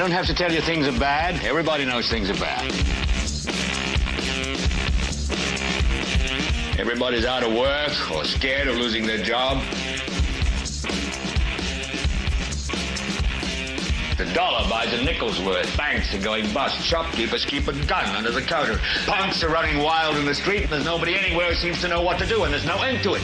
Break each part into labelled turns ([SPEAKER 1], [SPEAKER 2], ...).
[SPEAKER 1] don't have to tell you things are bad. Everybody knows things are bad. Everybody's out of work or scared of losing their job. The dollar buys a nickel's worth. Banks are going bust. Shopkeepers keep a gun under the counter. Punks are running wild in the street, and there's nobody anywhere who seems to know what to do, and there's no end to it.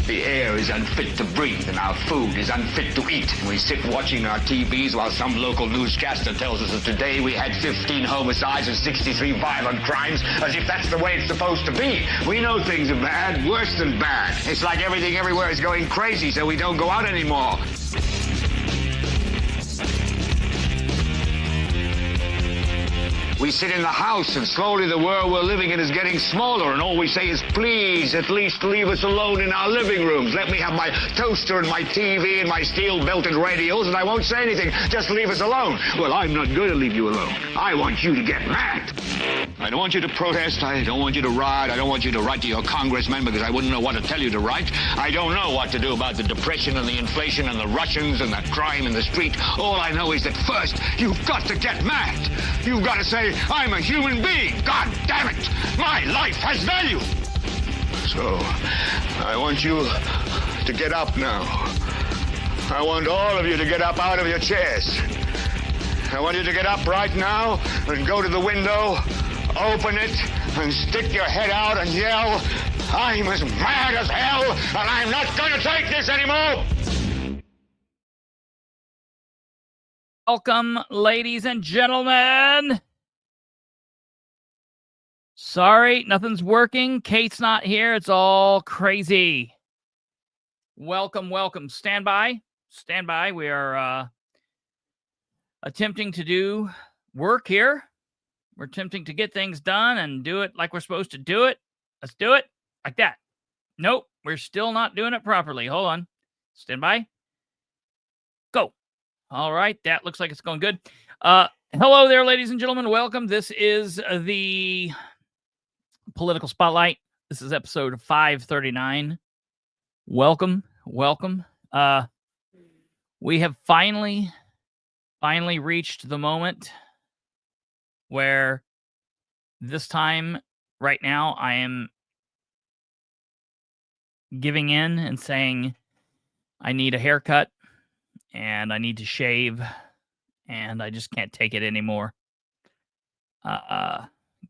[SPEAKER 1] The air is unfit to breathe, and our food is unfit to eat. And we sit watching our TVs while some local newscaster tells us that today we had 15 homicides and 63 violent crimes, as if that's the way it's supposed to be. We know things are bad, worse than bad. It's like everything everywhere is going crazy, so we don't go out anymore. We sit in the house, and slowly the world we're living in is getting smaller, and all we say is, please, at least leave us alone in our living rooms. Let me have my toaster and my TV and my steel-belted radios, and I won't say anything. Just leave us alone. Well, I'm not going to leave you alone. I want you to get mad. I don't want you to protest. I don't want you to riot. I don't want you to write to your congressman, because I wouldn't know what to tell you to write. I don't know what to do about the depression and the inflation and the Russians and the crime in the street. All I know is that first, you've got to get mad. You've got to say, I'm a human being. God damn it. My life has value. So, I want you to get up now. I want all of you to get up out of your chairs. I want you to get up right now and go to the window, open it, and stick your head out and yell, I'm as mad as hell, and I'm not going to take this anymore.
[SPEAKER 2] Welcome, ladies and gentlemen. Sorry, nothing's working. Kate's not here. It's all crazy. Welcome, welcome. Stand by. Stand by. We are attempting to do work here. We're attempting to get things done and do it like we're supposed to do it. Let's do it like that. Nope, we're still not doing it properly. Hold on. Stand by. Go. All right, that looks like it's going good. Hello there, ladies and gentlemen. Welcome. This is the Political Spotlight. This is episode 539. Welcome, welcome. We have finally reached the moment where this time, right now, I am giving in and saying I need a haircut and I need to shave and I just can't take it anymore.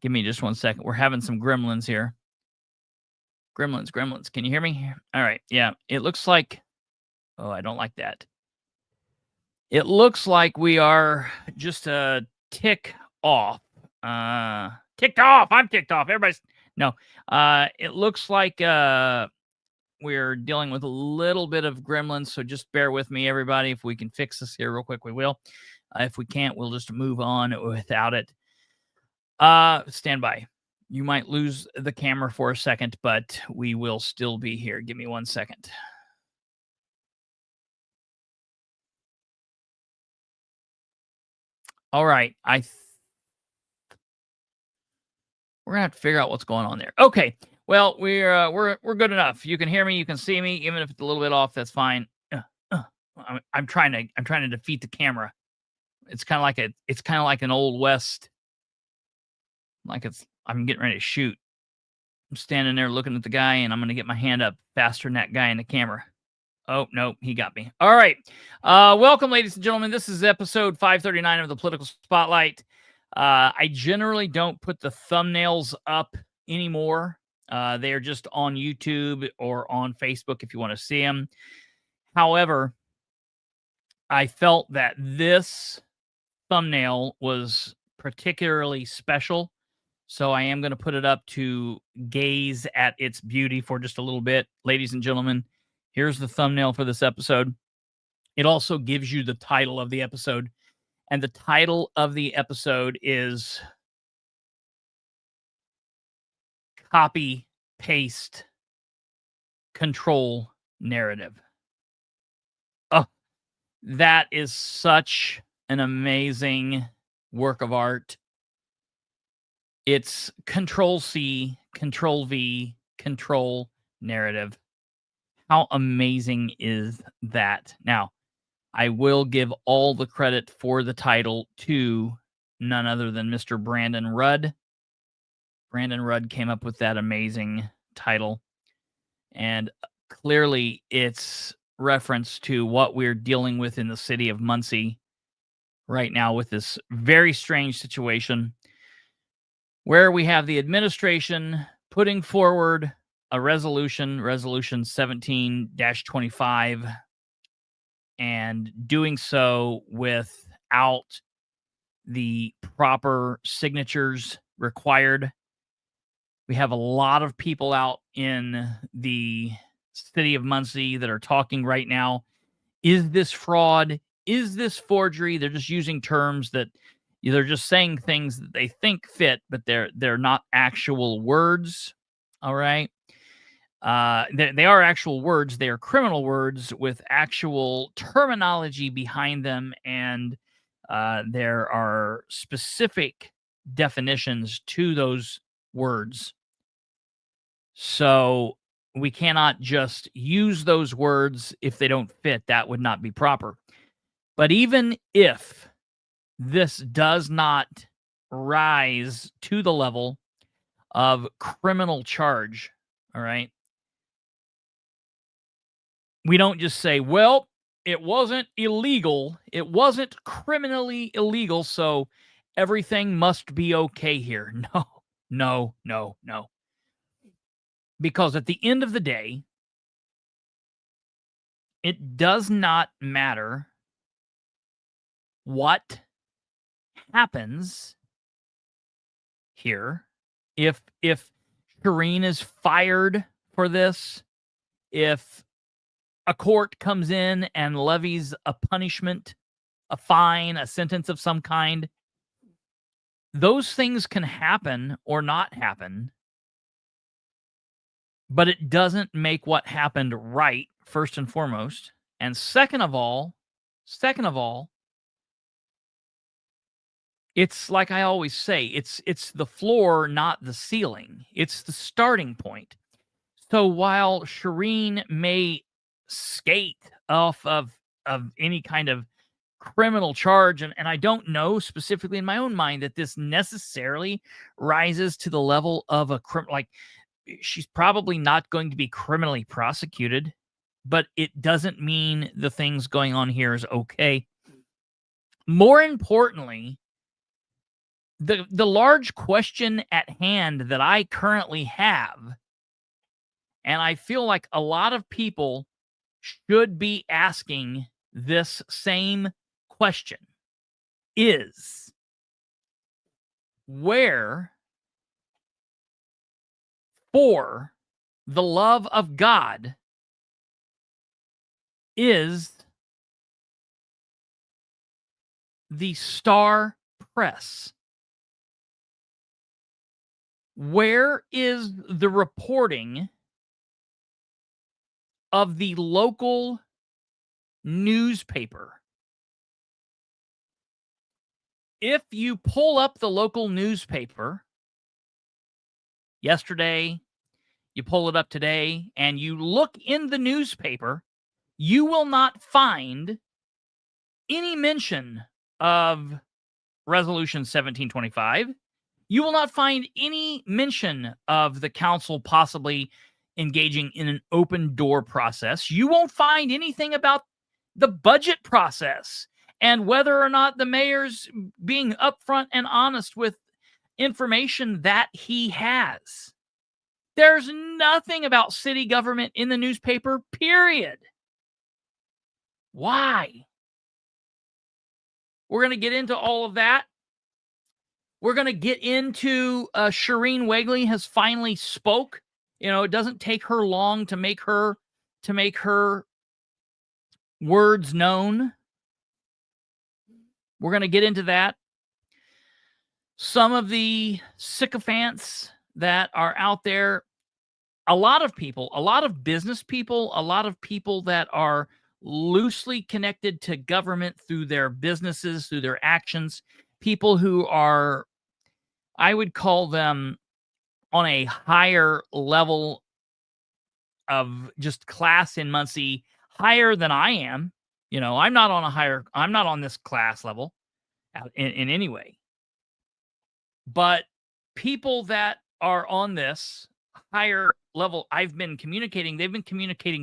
[SPEAKER 2] Give me just 1 second. We're having some gremlins here. Gremlins. Can you hear me? All right. Yeah. It looks like... Oh, I don't like that. It looks like we are just a tick off. Ticked off. I'm ticked off. Everybody's... No. It looks like we're dealing with a little bit of gremlins, so just bear with me, everybody. If we can fix this here real quick, we will. If we can't, we'll just move on without it. Stand by. You might lose the camera for a second, but we will still be here. Give me 1 second. All right. We're gonna have to figure out what's going on there. Okay. Well, we're good enough. You can hear me. You can see me, even if it's a little bit off. That's fine. I'm trying to defeat the camera. It's kind of like an Old West. I'm getting ready to shoot. I'm standing there looking at the guy, and I'm going to get my hand up faster than that guy in the camera. Oh, no, he got me. All right. Welcome, ladies and gentlemen. This is episode 539 of the Political Spotlight. I generally don't put the thumbnails up anymore. They are just on YouTube or on Facebook if you want to see them. However, I felt that this thumbnail was particularly special. So I am going to put it up to gaze at its beauty for just a little bit. Ladies and gentlemen, here's the thumbnail for this episode. It also gives you the title of the episode. And the title of the episode is Copy, Paste, Control, Narrative. Oh, that is such an amazing work of art. It's Ctrl+c, Ctrl+v, Control, Narrative. How amazing is that? Now, I will give all the credit for the title to none other than Mr. Brandon Rudd. Brandon Rudd came up with that amazing title. And clearly it's reference to what we're dealing with in the city of Muncie right now with this very strange situation where we have the administration putting forward a resolution 17-25, and doing so without the proper signatures required. We have a lot of people out in the city of Muncie that are talking right now. Is this fraud? Is this forgery? They're just using terms that they're just saying things that they think fit, but they're not actual words. All right. They are actual words. They are criminal words with actual terminology behind them, and there are specific definitions to those words. So we cannot just use those words if they don't fit. That would not be proper. But even if this does not rise to the level of criminal charge, all right, we don't just say, well, it wasn't illegal. It wasn't criminally illegal, so everything must be okay here. No. Because at the end of the day, it does not matter what happens here. If Shareen is fired for this, if a court comes in and levies a punishment, a fine, a sentence of some kind, those things can happen or not happen, but it doesn't make what happened right, first and foremost. And second of all, it's like I always say, it's the floor, not the ceiling. It's the starting point. So while Shareen may skate off of any kind of criminal charge, and I don't know specifically in my own mind that this necessarily rises to the level of a like, she's probably not going to be criminally prosecuted, but it doesn't mean the things going on here is okay. More importantly, the large question at hand that I currently have, and I feel like a lot of people should be asking this same question, is where, for the love of God, is the Star Press? Where is the reporting of the local newspaper? If you pull up the local newspaper yesterday, you pull it up today, and you look in the newspaper, you will not find any mention of Resolution 1725. You will not find any mention of the council possibly engaging in an open door process. You won't find anything about the budget process and whether or not the mayor's being upfront and honest with information that he has. There's nothing about city government in the newspaper, period. Why? We're going to get into all of that. We're going to get into Shareen Wagley has finally spoke. You know, it doesn't take her long to make her words known. We're going to get into that. Some of the sycophants that are out there, a lot of people, a lot of business people, a lot of people that are loosely connected to government through their businesses, through their actions, people who are, I would call them on a higher level of just class in Muncie higher than I am. I'm not on this class level in any way. But people that are on this higher level, they've been communicating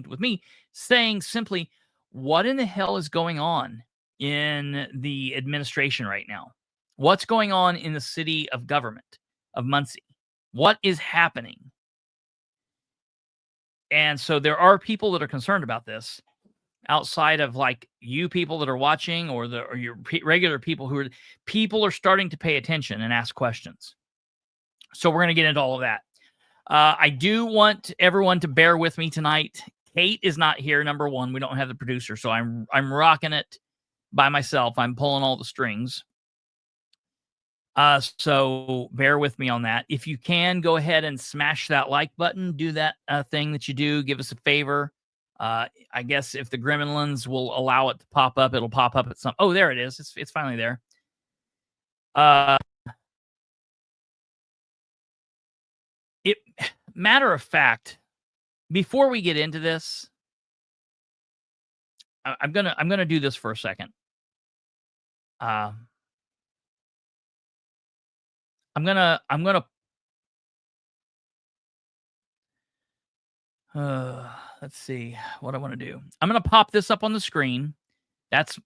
[SPEAKER 2] with me, saying simply, what in the hell is going on in the administration right now? What's going on in the city of government of Muncie? What is happening? And so there are people that are concerned about this outside of like you people that are watching or your regular people people are starting to pay attention and ask questions. So we're going to get into all of that. I do want everyone to bear with me tonight. Kate is not here. Number one, we don't have the producer, so I'm rocking it by myself. I'm pulling all the strings. So bear with me on that. If you can, go ahead and smash that like button. Do that thing that you do. Give us a favor. I guess if the gremlins will allow it to pop up, it'll pop up at some. Oh, there it is. It's finally there. Matter of fact, before we get into this, I'm gonna do this for a second. I'm gonna let's see what I want to do. I'm gonna pop this up on the screen. That's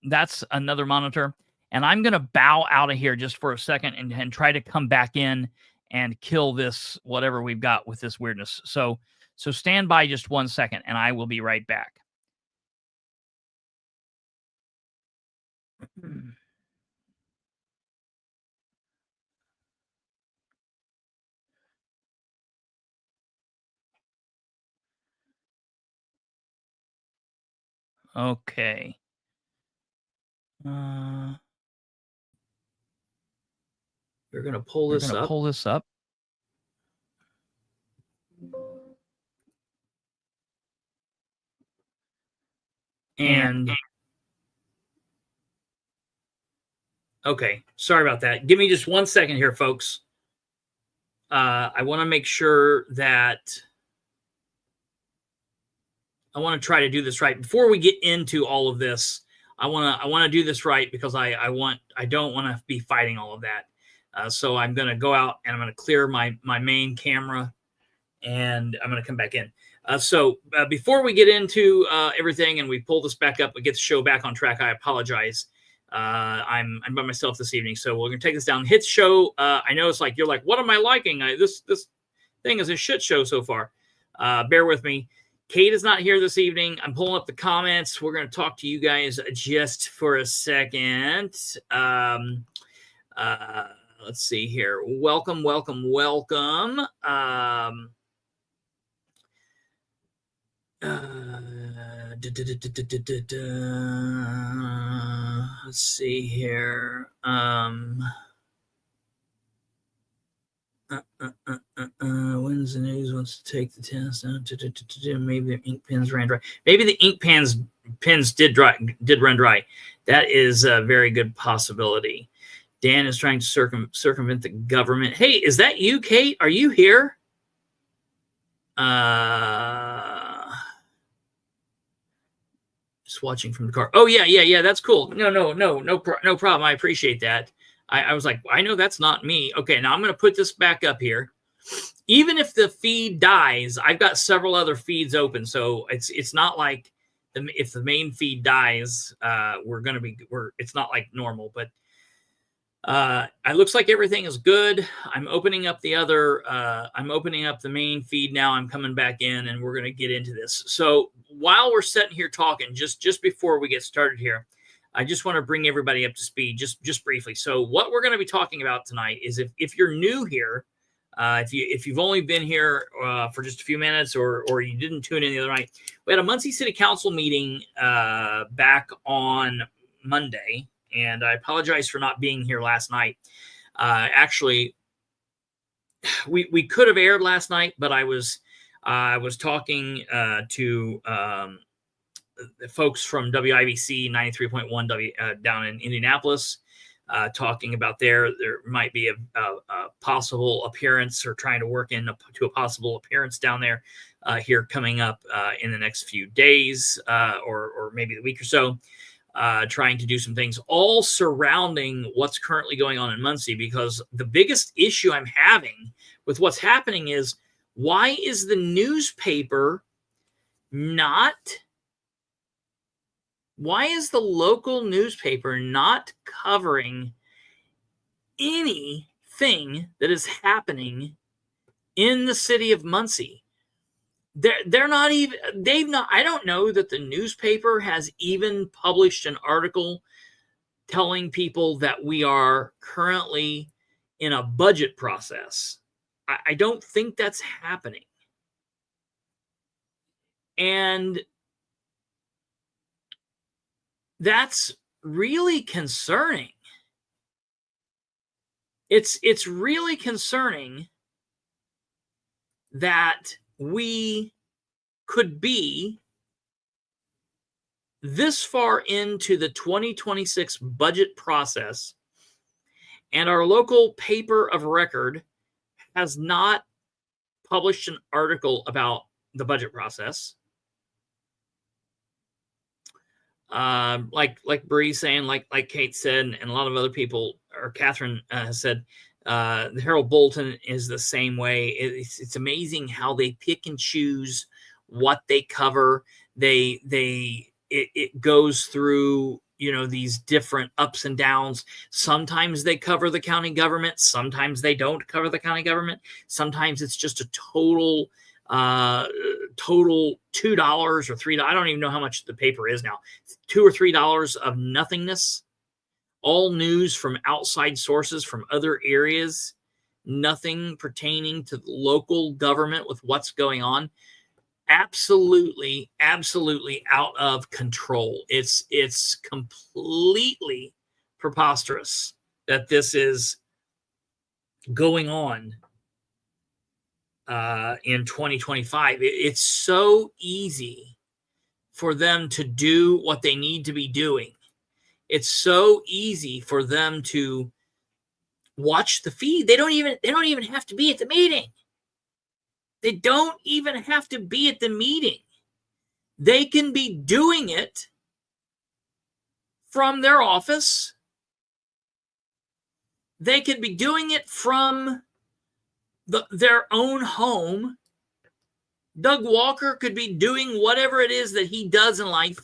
[SPEAKER 2] another monitor, and I'm gonna bow out of here just for a second and try to come back in and kill this whatever we've got with this weirdness. So stand by just 1 second, and I will be right back. Okay. We're gonna pull this up. And okay, sorry about that. Give me just 1 second here, folks. I want to make sure that I want to try to do this right before we get into all of this. I want to do this right because I don't want to be fighting all of that. So I'm going to go out and I'm going to clear my main camera, and I'm going to come back in. So before we get into everything and we pull this back up, we get the show back on track. I apologize. I'm by myself this evening, so we're going to take this down. Hit the show. I know it's like you're like, what am I liking? This thing is a shit show so far. Bear with me. Kate is not here this evening. I'm pulling up the comments. We're going to talk to you guys just for a second. Let's see here. Welcome. Let's see here. When's the news wants to take the test? Maybe their ink pens ran dry. Maybe the ink pens did run dry. That is a very good possibility. Dan is trying to circumvent the government. Hey, is that you, Kate? Are you here? Just watching from the car. Oh yeah. That's cool. No problem. I appreciate that. I was like, I know that's not me. Okay, now I'm going to put this back up here. Even if the feed dies, I've got several other feeds open, so it's not like if the main feed dies, it's not like normal. But it looks like everything is good. I'm opening up the main feed now. I'm coming back in, and we're going to get into this. So while we're sitting here talking, just before we get started here, I just want to bring everybody up to speed just briefly. So what we're going to be talking about tonight is if you're new here, if you've only been here for just a few minutes or you didn't tune in the other night, we had a Muncie City Council meeting back on Monday, and I apologize for not being here last night. Actually, we could have aired last night, but I was talking to the folks from WIBC 93.1 down in Indianapolis, talking about there might be a possible appearance, or trying to work into a possible appearance down there here coming up in the next few days or maybe the week or so, trying to do some things all surrounding what's currently going on in Muncie, because the biggest issue I'm having with what's happening is, why is the newspaper why is the local newspaper not covering anything that is happening in the city of Muncie? They're not even, I don't know that the newspaper has even published an article telling people that we are currently in a budget process. I don't think that's happening. And that's really concerning. It's really concerning that we could be this far into the 2026 budget process, and our local paper of record has not published an article about the budget process. Like Bree saying, like Kate said, and a lot of other people, or Catherine has said, the Herald Bulletin is the same way. It's amazing how they pick and choose what they cover. It goes through, these different ups and downs. Sometimes they cover the county government. Sometimes they don't cover the county government. Sometimes it's just a total $2 or $3. I don't even know how much the paper is now. $2 or $3 of nothingness. All news from outside sources from other areas. Nothing pertaining to the local government with what's going on. Absolutely out of control. It's completely preposterous that this is going on in 2025. It's so easy for them to do what they need to be doing. It's so easy for them to watch the feed. They don't even have to be at the meeting. They don't even have to be at the meeting. They can be doing it from their office. They could be doing it from their own home. Doug Walker could be doing whatever it is that he does in life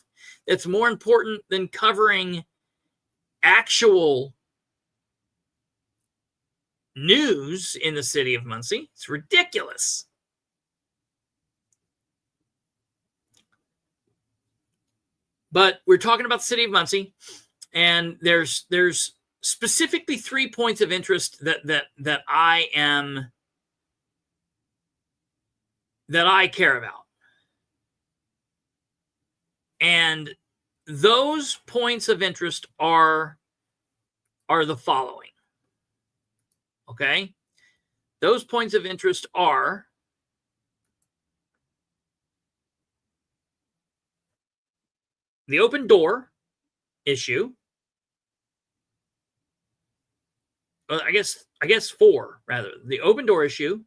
[SPEAKER 2] that's more important than covering actual news in the city of Muncie. It's ridiculous. But we're talking about the city of Muncie, and there's specifically 3 points of interest that I care about. And those points of interest are the following. Okay? Those points of interest are the open door issue. Well, I guess 4 rather. The open door issue,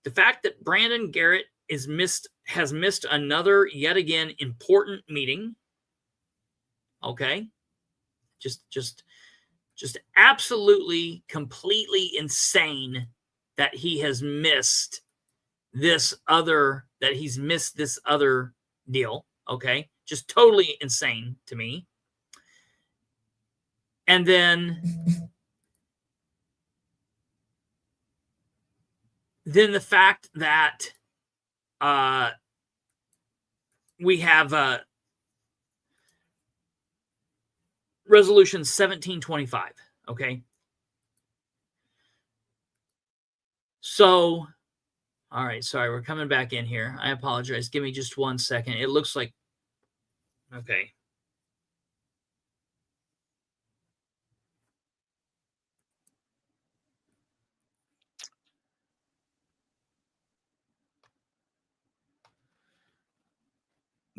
[SPEAKER 2] the fact that Brandon Garrett has missed another yet again important meeting. Okay? Just absolutely completely insane that he's missed this other deal. Okay? Just totally insane to me. And then the fact that we have Resolution 1725. Okay. So, all right. Sorry, we're coming back in here. I apologize. Give me just 1 second. It looks like, okay.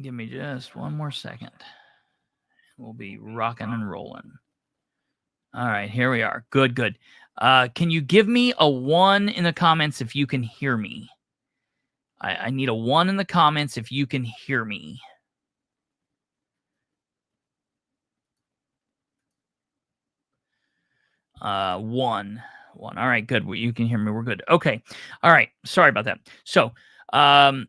[SPEAKER 2] Give me just 1 more second. We'll be rocking and rolling. All right, here we are. Good. Can you give me a 1 in the comments if you can hear me? I need a 1 in the comments if you can hear me. One. All right, good. Well, you can hear me. We're good. Okay. All right. Sorry about that. So, going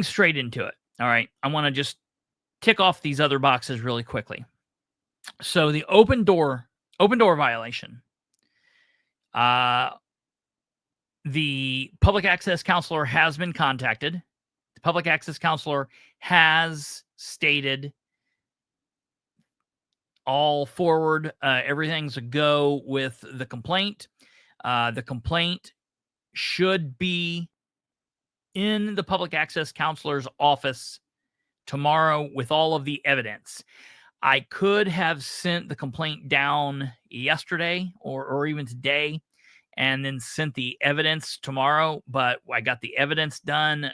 [SPEAKER 2] straight into it. All right. I want to just tick off these other boxes really quickly. So the open door violation. The public access counselor has been contacted. The public access counselor has stated all forward. Everything's a go with the complaint. The complaint should be in the public access counselor's office tomorrow with all of the evidence. I could have sent the complaint down yesterday or even today and then sent the evidence tomorrow, but I got the evidence done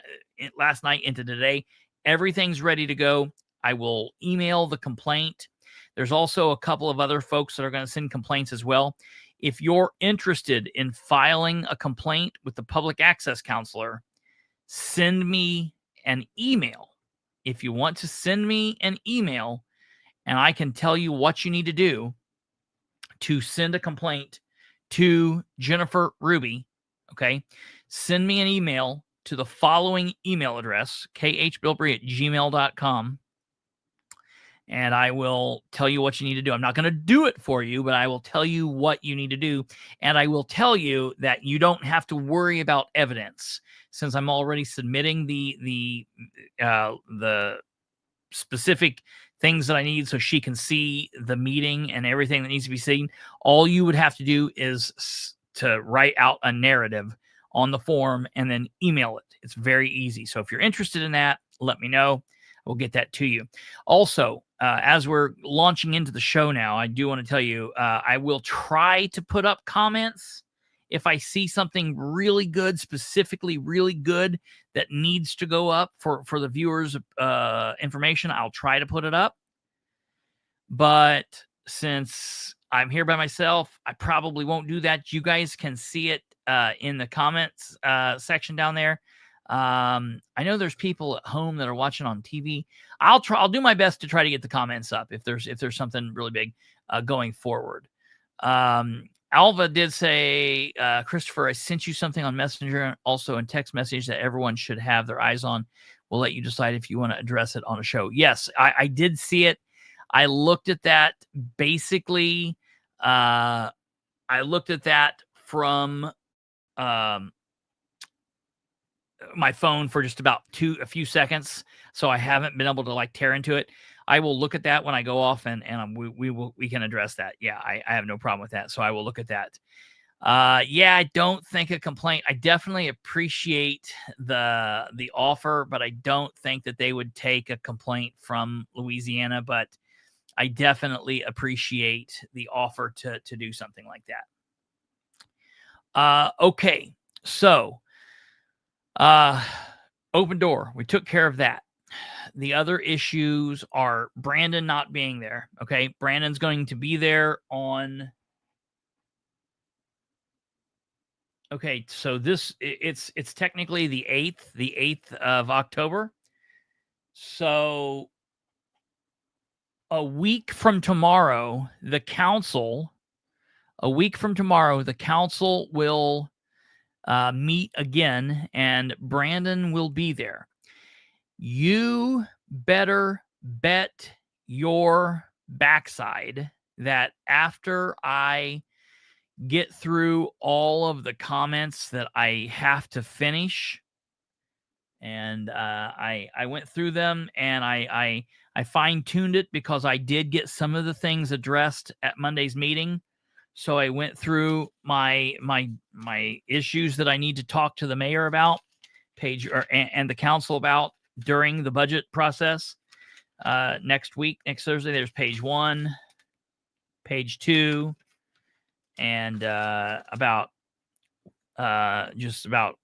[SPEAKER 2] last night into today. Everything's ready to go. I will email the complaint. There's also a couple of other folks that are going to send complaints as well. If you're interested in filing a complaint with the public access counselor, send me an email. If you want to send me an email, and I can tell you what you need to do to send a complaint to Jennifer Ruby, okay? Send me an email to the following email address, khbilbrey@gmail.com, and I will tell you what you need to do. I'm not going to do it for you, but I will tell you what you need to do, and I will tell you that you don't have to worry about evidence since I'm already submitting the specific things that I need so she can see the meeting and everything that needs to be seen. All you would have to do is to write out a narrative on the form and then email it. It's very easy. So if you're interested in that, let me know. We'll get that to you. Also, as we're launching into the show now, I do want to tell you, I will try to put up comments if I see something really good, specifically really good that needs to go up for the viewers' information. I'll try to put it up. But since I'm here by myself, I probably won't do that. You guys can see it in the comments section down there. I know there's people at home that are watching on TV. I'll do my best to try to get the comments up if there's something really big going forward. Alva did say, Christopher, I sent you something on Messenger and also in text message that everyone should have their eyes on. We'll let you decide if you want to address it on a show. Yes, I did see it. I looked at that basically. I looked at that from my phone for just about a few seconds. So I haven't been able to tear into it. I will look at that when I go off and we can address that. Yeah, I have no problem with that. So I will look at that. Yeah, I don't think a complaint. I definitely appreciate the offer, but I don't think that they would take a complaint from Louisiana. But I definitely appreciate the offer to do something like that. Okay, so open door. We took care of that. The other issues are Brandon not being there. Okay, Brandon's going to be there on. Okay, so it's technically the 8th of October. So a week from tomorrow, the council will meet again, and Brandon will be there. You better bet your backside that after I get through all of the comments that I have to finish, and I went through them and I fine-tuned it because I did get some of the things addressed at Monday's meeting. So I went through my issues that I need to talk to the mayor about, and the council about during the budget process. Next Thursday, there's page 1, page 2, and just about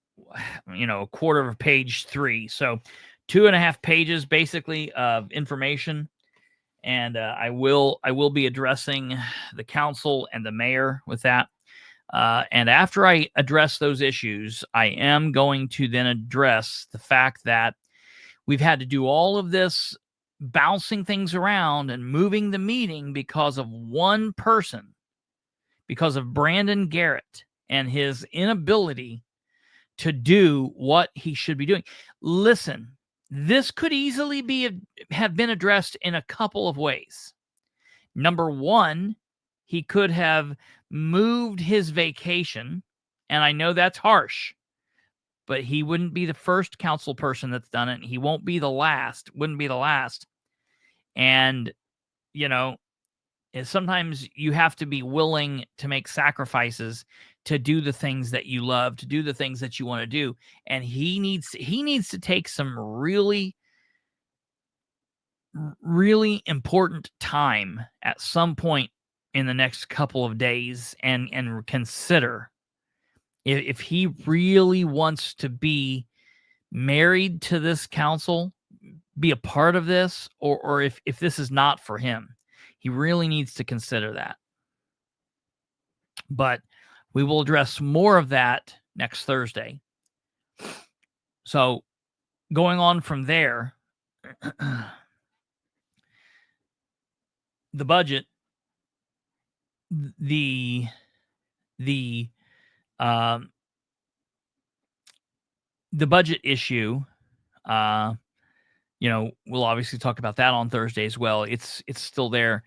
[SPEAKER 2] a quarter of page 3. So 2.5 pages basically of information. And I will be addressing the council and the mayor with that. And after I address those issues, I am going to then address the fact that we've had to do all of this bouncing things around and moving the meeting because of one person, because of Brandon Garrett and his inability to do what he should be doing. Listen, this could easily have been addressed in a couple of ways. Number one, he could have moved his vacation, and I know that's harsh, but he wouldn't be the first council person that's done it. He won't be the last, wouldn't be the last. And, you know, sometimes you have to be willing to make sacrifices to do the things that you love, to do the things that you want to do. And he needs to take some really important time at some point in the next couple of days and consider if he really wants to be married to this council, be a part of this, or if this is not for him. He really needs to consider that. But we will address more of that next Thursday. So going on from there, the budget, the budget issue, you know, we'll obviously talk about that on Thursday as well. It's still there.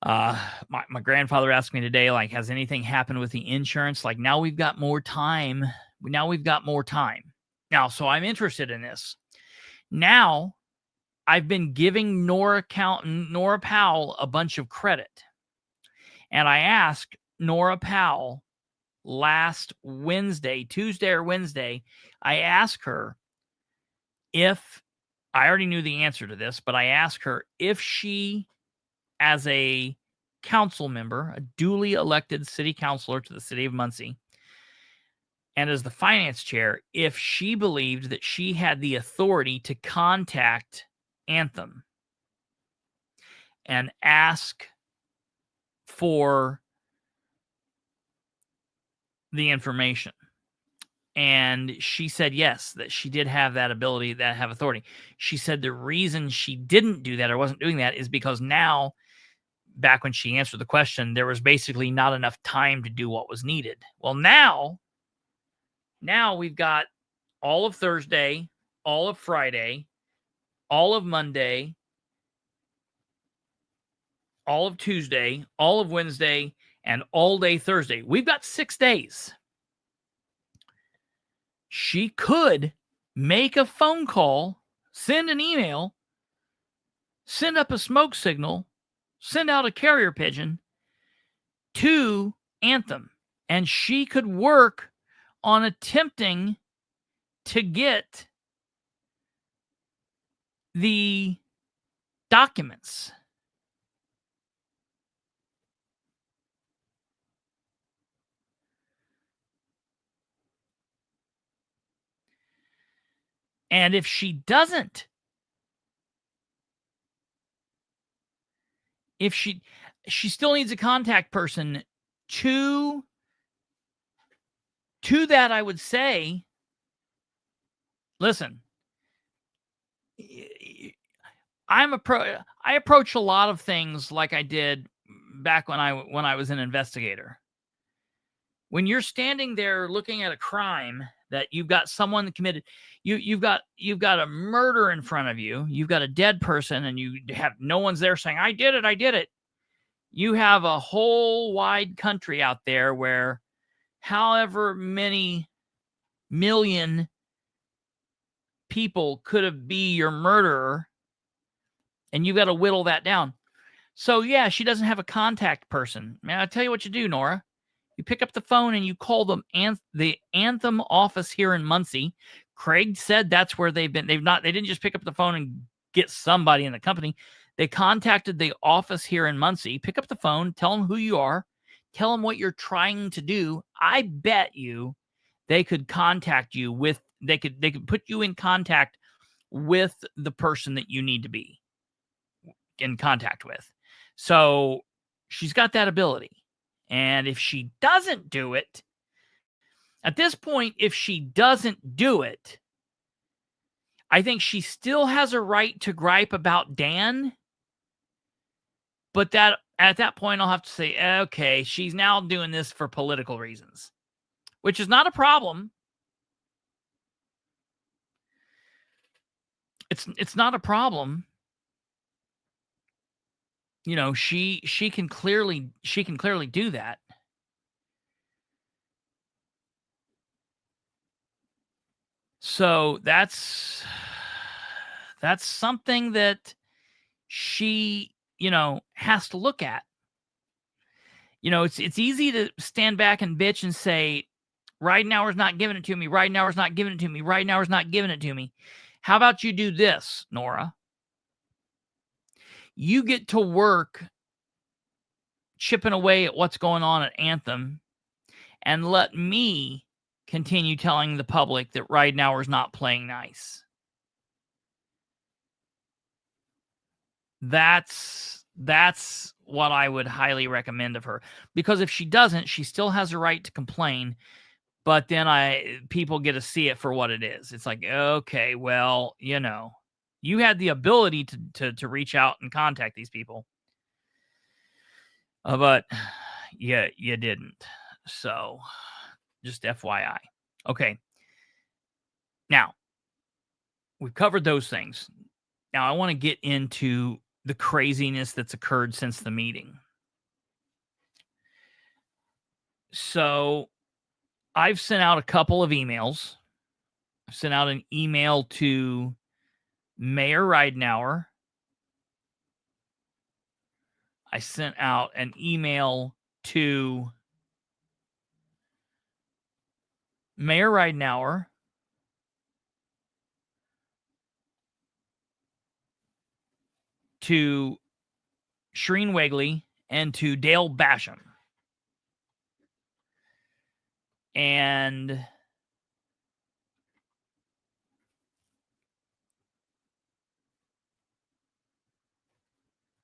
[SPEAKER 2] My grandfather asked me today, like, has anything happened with the insurance? Like, now we've got more time. Now, so I'm interested in this. Now, I've been giving Nora Powell a bunch of credit. And I asked Nora Powell last Wednesday, Tuesday or Wednesday, I asked her if, I already knew the answer to this, but I asked her if she, as a council member, a duly elected city councilor to the city of Muncie, and as the finance chair, if she believed that she had the authority to contact Anthem and ask for the information. And she said yes, that she did have that ability, that have authority. She said the reason she didn't do that or wasn't doing that is because now, back when she answered the question, there was basically not enough time to do what was needed. Well, now we've got all of Thursday, all of Friday, all of Monday, all of Tuesday, all of Wednesday, and all day Thursday. We've got 6 days. She could make a phone call, send an email, send up a smoke signal, send out a carrier pigeon to Anthem, and she could work on attempting to get the documents. And if she doesn't, if she still needs a contact person to that, I would say, listen, I approach a lot of things like I did back when I was an investigator. When you're standing there looking at a crime that you've got someone committed, you've got a murder in front of you, you've got a dead person, and you have no one's there saying, I did it. You have a whole wide country out there where however many million people could have be your murderer, and you've got to whittle that down. So yeah, she doesn't have a contact person. Man, I'll tell you what you do, Nora. You pick up the phone and you call them the Anthem office here in Muncie. Craig said that's where they've been. They didn't just pick up the phone and get somebody in the company. They contacted the office here in Muncie. Pick up the phone, tell them who you are, tell them what you're trying to do. I bet you they could contact you with, they could put you in contact with the person that you need to be in contact with. So she's got that ability. And if she doesn't do it, at this point, if she doesn't do it, I think she still has a right to gripe about Dan. But that at that point, I'll have to say, okay, she's now doing this for political reasons, which is not a problem. It's not a problem. You know, she can clearly do that. So that's something that she, you know, has to look at. You know, it's easy to stand back and bitch and say, Ridenour's not giving it to me. Ridenour's not giving it to me. Ridenour's not giving it to me. How about you do this, Nora? You get to work chipping away at what's going on at Anthem and let me continue telling the public that Ridenour's not playing nice. That's what I would highly recommend of her. Because if she doesn't, she still has a right to complain. But then people get to see it for what it is. It's like, okay, well, you know, you had the ability to reach out and contact these people. But you didn't. So just FYI. Okay. Now, we've covered those things. Now, I want to get into the craziness that's occurred since the meeting. So I've sent out a couple of emails. I've sent out an email to Mayor Ridenour. I sent out an email to Mayor Ridenour, to Shareen Wagley, and to Dale Basham. And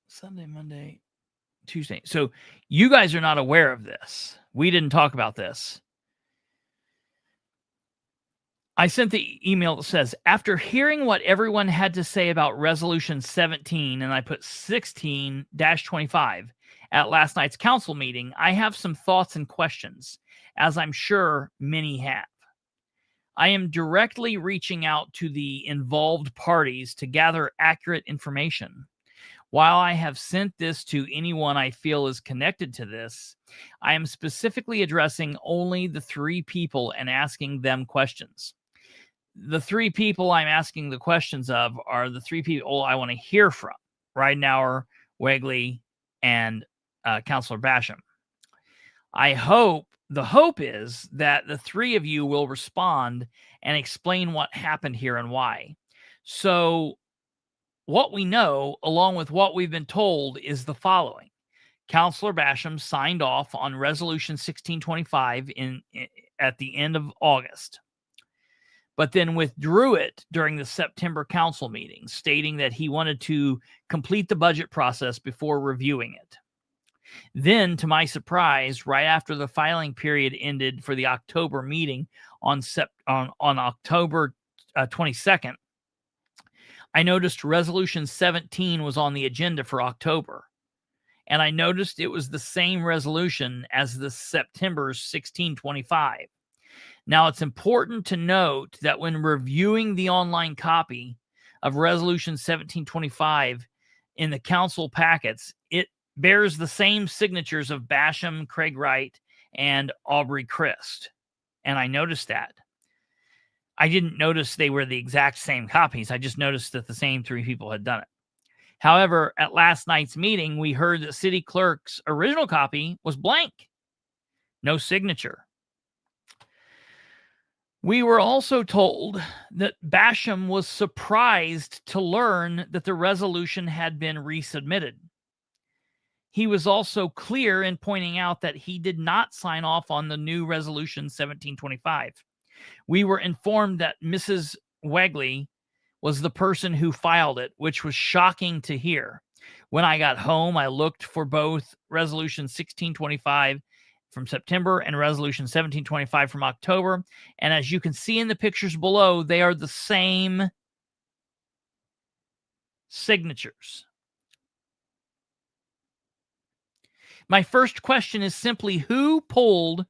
[SPEAKER 2] Sunday, Monday, Tuesday. So you guys are not aware of this. We didn't talk about this. I sent the email that says, after hearing what everyone had to say about Resolution 17, and I put 16-25 at last night's council meeting, I have some thoughts and questions, as I'm sure many have. I am directly reaching out to the involved parties to gather accurate information. While I have sent this to anyone I feel is connected to this, I am specifically addressing only the 3 people and asking them questions. The 3 people I'm asking the questions of are the 3 people I want to hear from: Ridenour, Wagley, and Councilor Basham. The hope is that the 3 of you will respond and explain what happened here and why. So what we know, along with what we've been told, is the following. Councilor Basham signed off on Resolution 1625 at the end of August, but then withdrew it during the September council meeting, stating that he wanted to complete the budget process before reviewing it. Then, to my surprise, right after the filing period ended for the October meeting on October 22nd, I noticed Resolution 17 was on the agenda for October. And I noticed it was the same resolution as the September's 1625. Now, it's important to note that when reviewing the online copy of Resolution 1725 in the council packets, it bears the same signatures of Basham, Craig Wright, and Aubrey Christ. And I noticed that. I didn't notice they were the exact same copies. I just noticed that the same 3 people had done it. However, at last night's meeting, we heard that City Clerk's original copy was blank. No signature. We were also told that Basham was surprised to learn that the resolution had been resubmitted. He was also clear in pointing out that he did not sign off on the new Resolution 1725. We were informed that Mrs. Wagley was the person who filed it, which was shocking to hear. When I got home, I looked for both Resolution 1625 from September and Resolution 1725 from October. And as you can see in the pictures below, they are the same signatures. My first question is simply, who pulled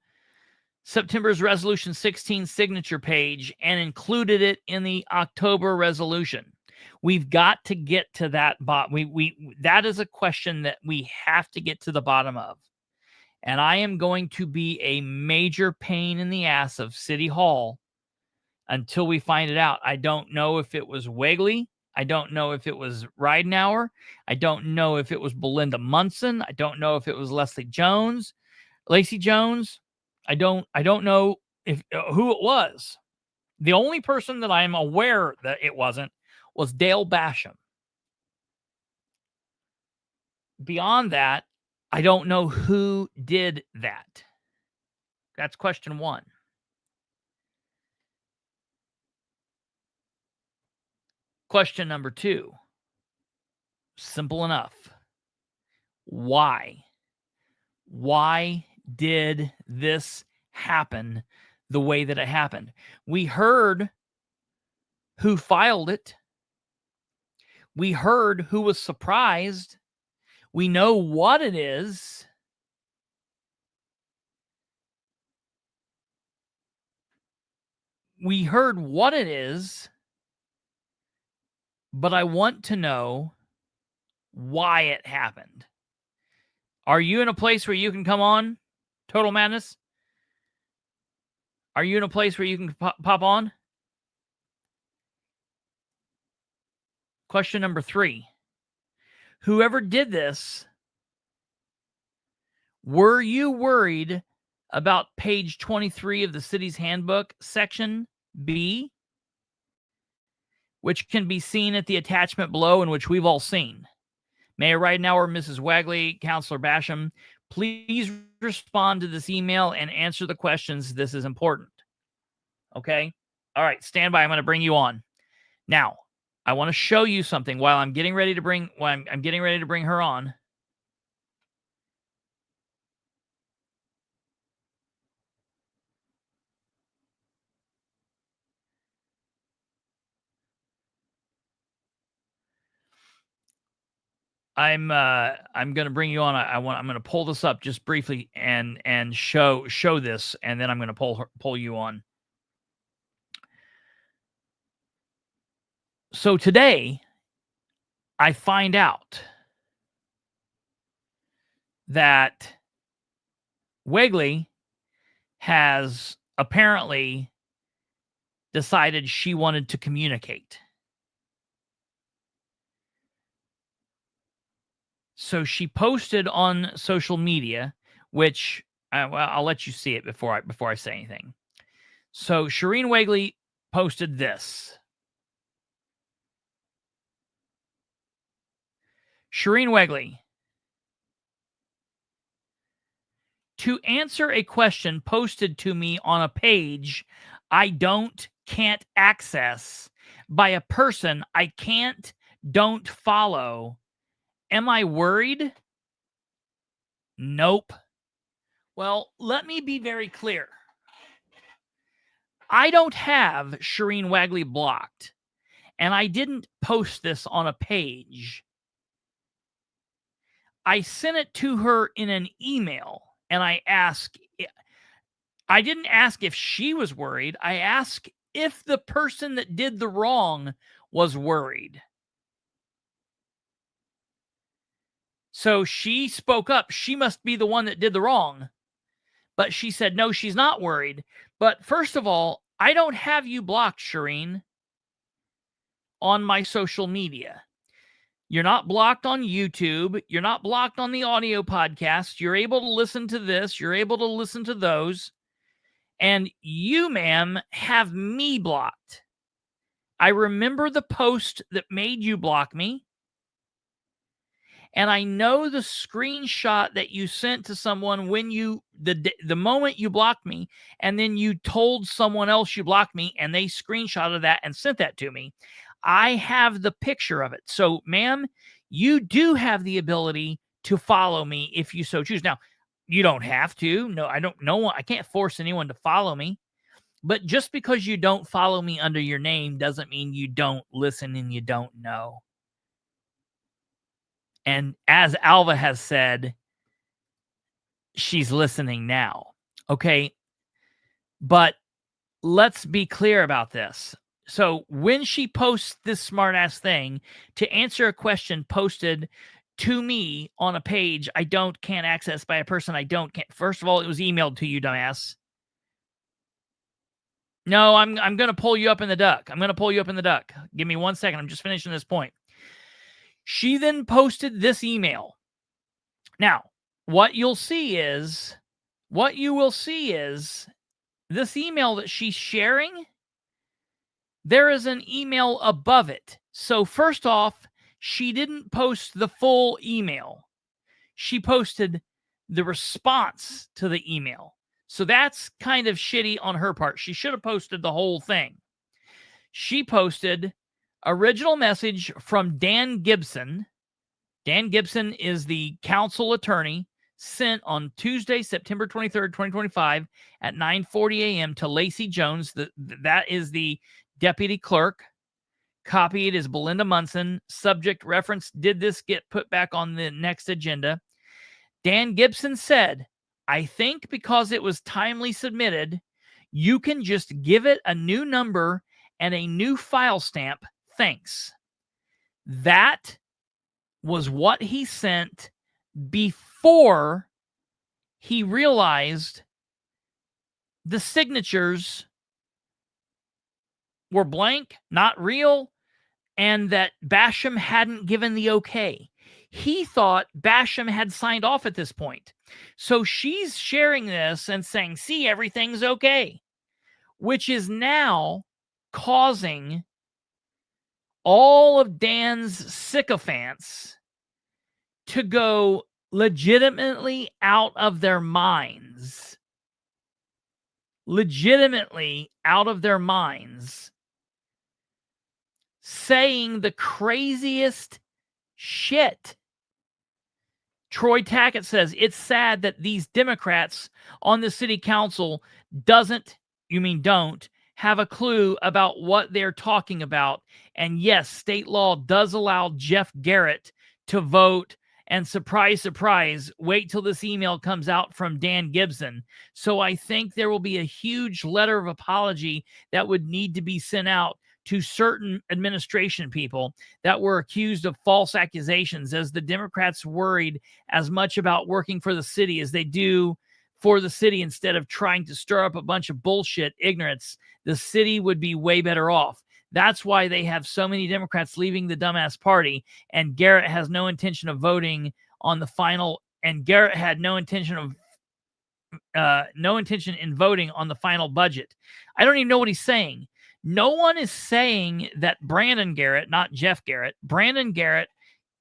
[SPEAKER 2] September's Resolution 16 signature page and included it in the October resolution? We've got to get to that. That is a question that we have to get to the bottom of. And I am going to be a major pain in the ass of City Hall until we find it out. I don't know if it was Wagley. I don't know if it was Ridenour. I don't know if it was Belinda Munson. I don't know if it was Lacey Jones. I don't know if who it was. The only person that I am aware that it wasn't was Dale Basham. Beyond that, I don't know who did that. That's question one. Question number two. Simple enough. Why? Why did this happen the way that it happened? We heard who filed it. We heard who was surprised. We know what it is. We heard what it is, but I want to know why it happened. Are you in a place where you can come on, Total Madness? Are you in a place where you can pop on? Question number three. Whoever did this, were you worried about page 23 of the city's handbook, section B, which can be seen at the attachment below and which we've all seen? Mayor Ridenour, Mrs. Wagley, Councilor Basham, please respond to this email and answer the questions. This is important. Okay? All right, stand by. I'm going to bring you on. Now, I want to show you something while I'm getting ready to bring her on. I'm going to bring you on. I'm going to pull this up just briefly and show this, and then I'm going to pull you on. So today, I find out that Wagley has apparently decided she wanted to communicate. So she posted on social media, which I'll let you see it before I say anything. So Shareen Wagley posted this. Shareen Wagley, to answer a question posted to me on a page I can't access by a person I don't follow. Am I worried? Nope. Well, let me be very clear. I don't have Shareen Wagley blocked, and I didn't post this on a page. I sent it to her in an email, and I didn't ask if she was worried. I asked if the person that did the wrong was worried. So she spoke up. She must be the one that did the wrong. But she said, no, she's not worried. But first of all, I don't have you blocked, Shareen, on my social media. You're not blocked on YouTube. You're not blocked on the audio podcast. You're able to listen to this. You're able to listen to those. And you, ma'am, have me blocked. I remember the post that made you block me. And I know the screenshot that you sent to someone when the moment you blocked me, and then you told someone else you blocked me, and they screenshotted that and sent that to me. I have the picture of it. So, ma'am, you do have the ability to follow me if you so choose. Now, you don't have to. No, I don't know. I can't force anyone to follow me. But just because you don't follow me under your name doesn't mean you don't listen and you don't know. And as Alva has said, she's listening now. Okay. But let's be clear about this. So when she posts this smartass thing to answer a question posted to me on a page can't access by a person can't. First of all, it was emailed to you, dumbass. No, I'm going to pull you up in the duck. I'm going to pull you up in the duck. Give me 1 second. I'm just finishing this point. She then posted this email. Now, what you will see is this email that she's sharing, there is an email above it. So first off, she didn't post the full email. She posted the response to the email. So that's kind of shitty on her part. She should have posted the whole thing. She posted original message from Dan Gibson. Dan Gibson is the council attorney, sent on Tuesday, September 23rd, 2025 at 9:40 a.m. to Lacey Jones. That is the deputy clerk. Copied is Belinda Munson. Subject reference, did this get put back on the next agenda? Dan Gibson said, I think because it was timely submitted, you can just give it a new number and a new file stamp. Thanks. That was what he sent before he realized the signatures were blank, not real, and that Basham hadn't given the okay. He thought Basham had signed off at this point. So she's sharing this and saying, see, everything's okay, which is now causing all of Dan's sycophants to go legitimately out of their minds. Legitimately out of their minds. Saying the craziest shit. Troy Tackett says, it's sad that these Democrats on the city council don't have a clue about what they're talking about. And yes, state law does allow Jeff Garrett to vote. And surprise, surprise, wait till this email comes out from Dan Gibson. So I think there will be a huge letter of apology that would need to be sent out to certain administration people that were accused of false accusations, as the Democrats worried as much about working for the city as they do for the city. Instead of trying to stir up a bunch of bullshit ignorance, the city would be way better off. That's why they have so many Democrats leaving the dumbass party, and Garrett has no intention of voting on the final, and Garrett had no intention in voting on the final budget. I don't even know what he's saying. No one is saying that Brandon Garrett, not Jeff Garrett, Brandon Garrett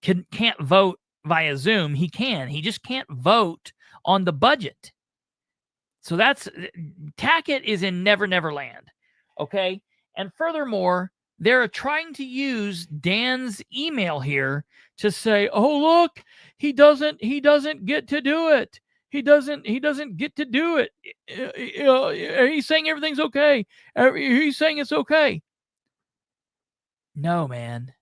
[SPEAKER 2] can't vote via Zoom. He can. He just can't vote on the budget. So that's, Tackett is in Never Never Land. Okay? And furthermore, they're trying to use Dan's email here to say, oh, look, he doesn't get to do it. He doesn't get to do it. He's saying everything's okay. He's saying it's okay. No, man.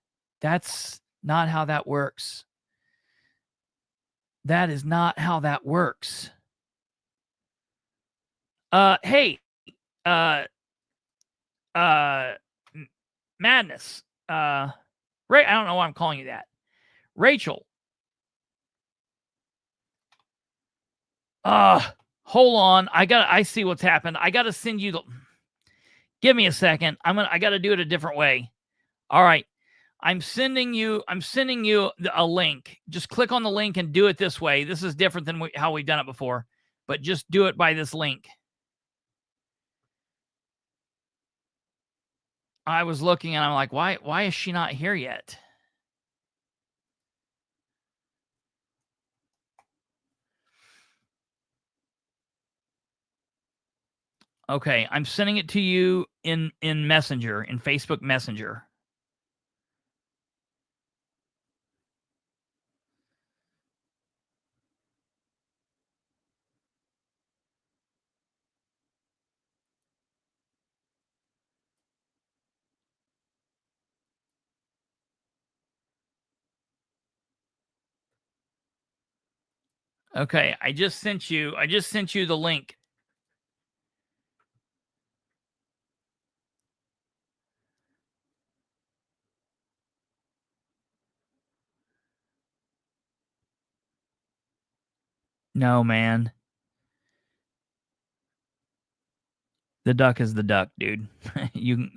[SPEAKER 2] That's not how that works. That is not how that works. Hey, Madness. Right, I don't know why I'm calling you that. Rachel. Hold on. I see what's happened. I gotta send you the. Give me a second. I gotta do it a different way. All right. I'm sending you a link. Just click on the link and do it this way. This is different than how we've done it before, but just do it by this link. I was looking and I'm like, why is she not here yet? Okay, I'm sending it to you in Messenger, in Facebook Messenger. Okay, I just sent you the link. No, man. The duck is the duck, dude. You can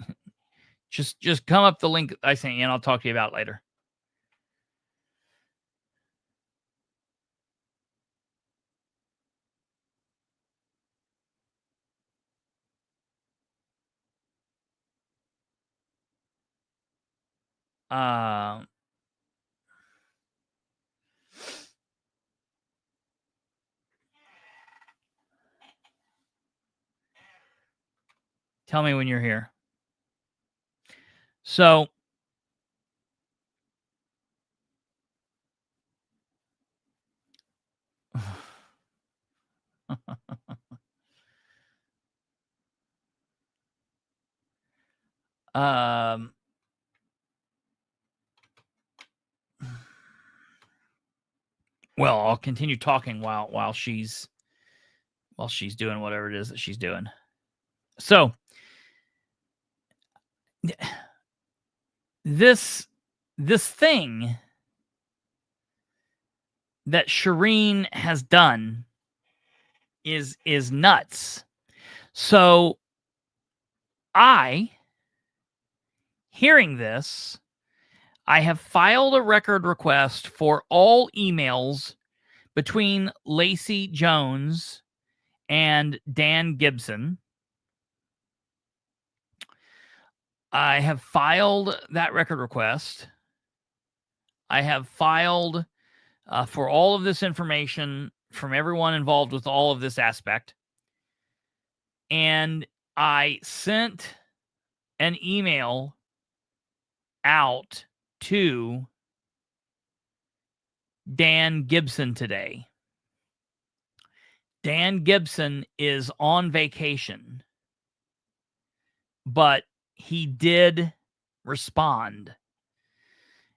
[SPEAKER 2] just come up the link I sent you and I'll talk to you about it later. Tell me when you're here. So well, I'll continue talking while she's doing whatever it is that she's doing. So this thing that Shareen has done is nuts. So hearing this, I have filed a record request for all emails between Lacey Jones and Dan Gibson. I have filed that record request. I have filed for all of this information from everyone involved with all of this aspect. And I sent an email out to Dan Gibson today. Dan Gibson is on vacation, but he did respond.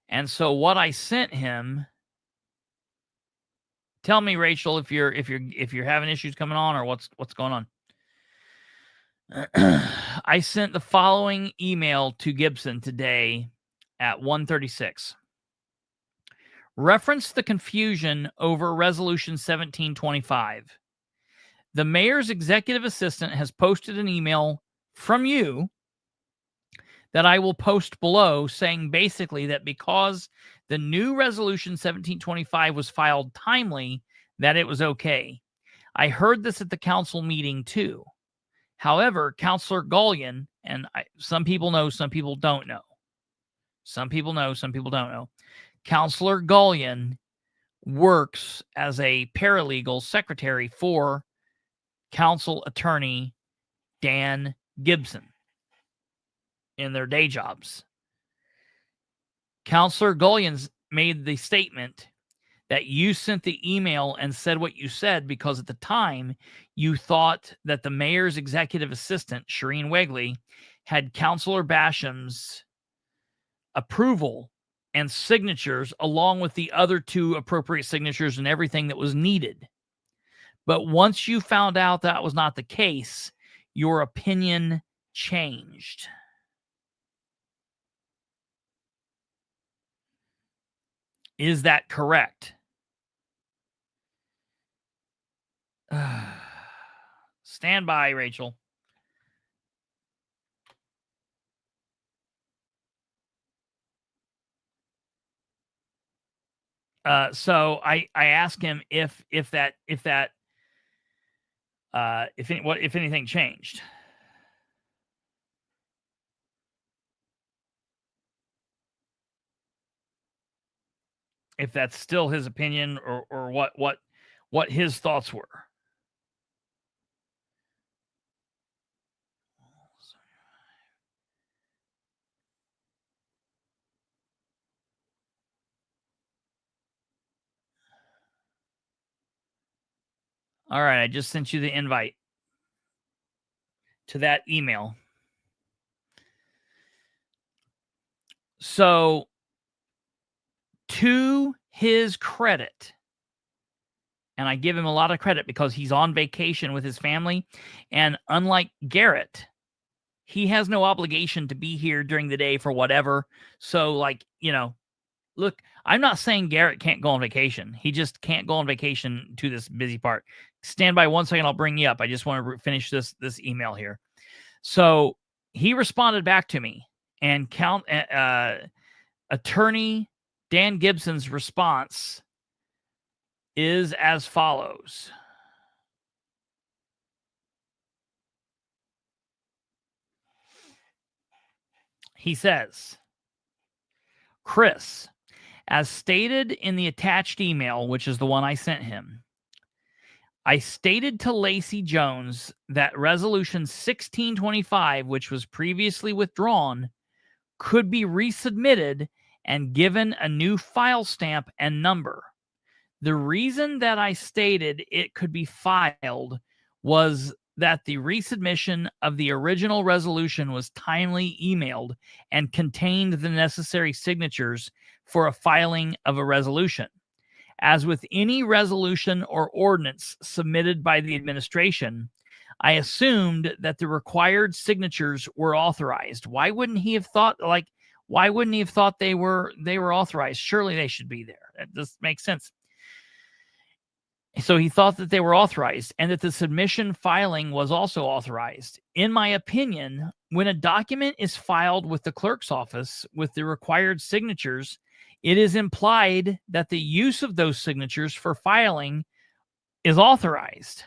[SPEAKER 2] And so what I sent him, tell me, Rachel, if you're having issues coming on or what's going on. I sent the following email to Gibson today at 1:36. Reference the confusion over Resolution 1725. The mayor's executive assistant has posted an email from you that I will post below saying basically that because the new Resolution 1725 was filed timely, that it was okay. I heard this at the council meeting too. However, Councillor Gullion, and some people know, some people don't know. Some people know, some people don't know. Councillor Gullion works as a paralegal secretary for council attorney Dan Gibson in their day jobs. Councillor Gullion's made the statement that you sent the email and said what you said because at the time you thought that the mayor's executive assistant, Shareen Wagley, had Councillor Basham's approval and signatures along with the other two appropriate signatures and everything that was needed. But once you found out that was not the case, your opinion changed. Is that correct? Stand by, Rachel. So I asked him if anything changed. If that's still his opinion or what his thoughts were. All right, I just sent you the invite to that email. So, to his credit, and I give him a lot of credit because he's on vacation with his family. And unlike Garrett, he has no obligation to be here during the day for whatever. So, like, you know, look, I'm not saying Garrett can't go on vacation. He just can't go on vacation to this busy part. Stand by 1 second. I'll bring you up. I just want to finish this email here. So he responded back to me, and attorney Dan Gibson's response is as follows. He says, Chris, as stated in the attached email, which is the one I sent him, I stated to Lacey Jones that Resolution 1625, which was previously withdrawn, could be resubmitted and given a new file stamp and number. The reason that I stated it could be filed was that the resubmission of the original resolution was timely emailed and contained the necessary signatures for a filing of a resolution. As with any resolution or ordinance submitted by the administration, I assumed that the required signatures were authorized. Why wouldn't he have thought they were authorized? Surely they should be there. That just makes sense. So he thought that they were authorized and that the submission filing was also authorized. In my opinion, when a document is filed with the clerk's office with the required signatures, it is implied that the use of those signatures for filing is authorized.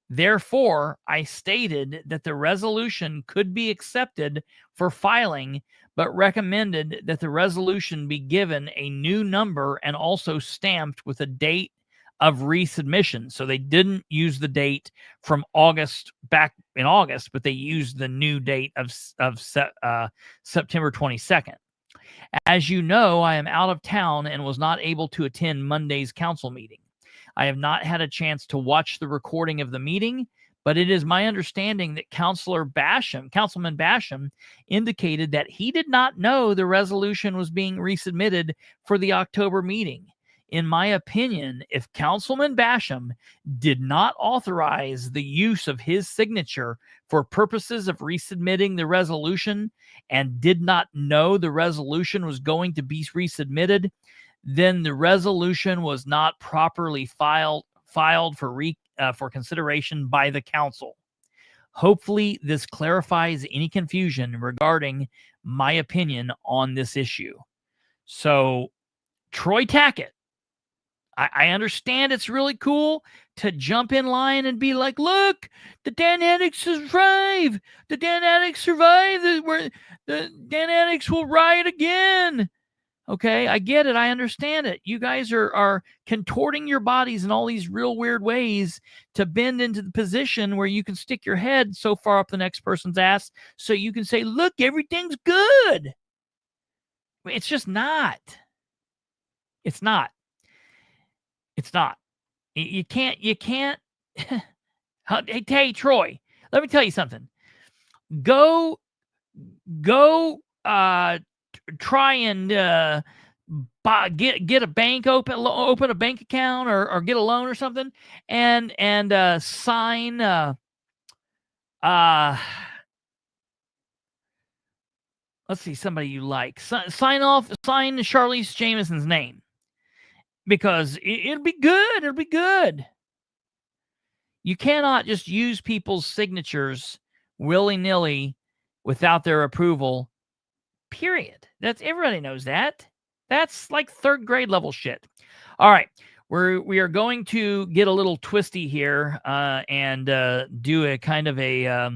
[SPEAKER 2] Therefore, I stated that the resolution could be accepted for filing, but recommended that the resolution be given a new number and also stamped with a date of resubmission. So they didn't use the date from August, back in August, but they used the new date of September 22nd. As you know, I am out of town and was not able to attend Monday's council meeting. I have not had a chance to watch the recording of the meeting, but it is my understanding that Councilman Basham indicated that he did not know the resolution was being resubmitted for the October meeting. In my opinion, if Councilman Basham did not authorize the use of his signature for purposes of resubmitting the resolution and did not know the resolution was going to be resubmitted, then the resolution was not properly filed for consideration by the council. Hopefully, this clarifies any confusion regarding my opinion on this issue. So, Troy Tackett, I understand it's really cool to jump in line and be like, look, the Dan Addicts survive. The Dan Addicts survive. The Dan Addicts will riot again. Okay, I get it. I understand it. You guys are contorting your bodies in all these real weird ways to bend into the position where you can stick your head so far up the next person's ass so you can say, look, everything's good. It's just not. It's not. It's not. You can't. Hey, Troy, let me tell you something. Go try and get a bank open a bank account or get a loan or something and sign let's see, somebody you like, sign Charlize Jameson's name, because it'll be good. It'll be good. You cannot just use people's signatures willy-nilly without their approval. Period. Everybody knows that. That's like third grade level shit. All right. We are going to get a little twisty here and do a kind of a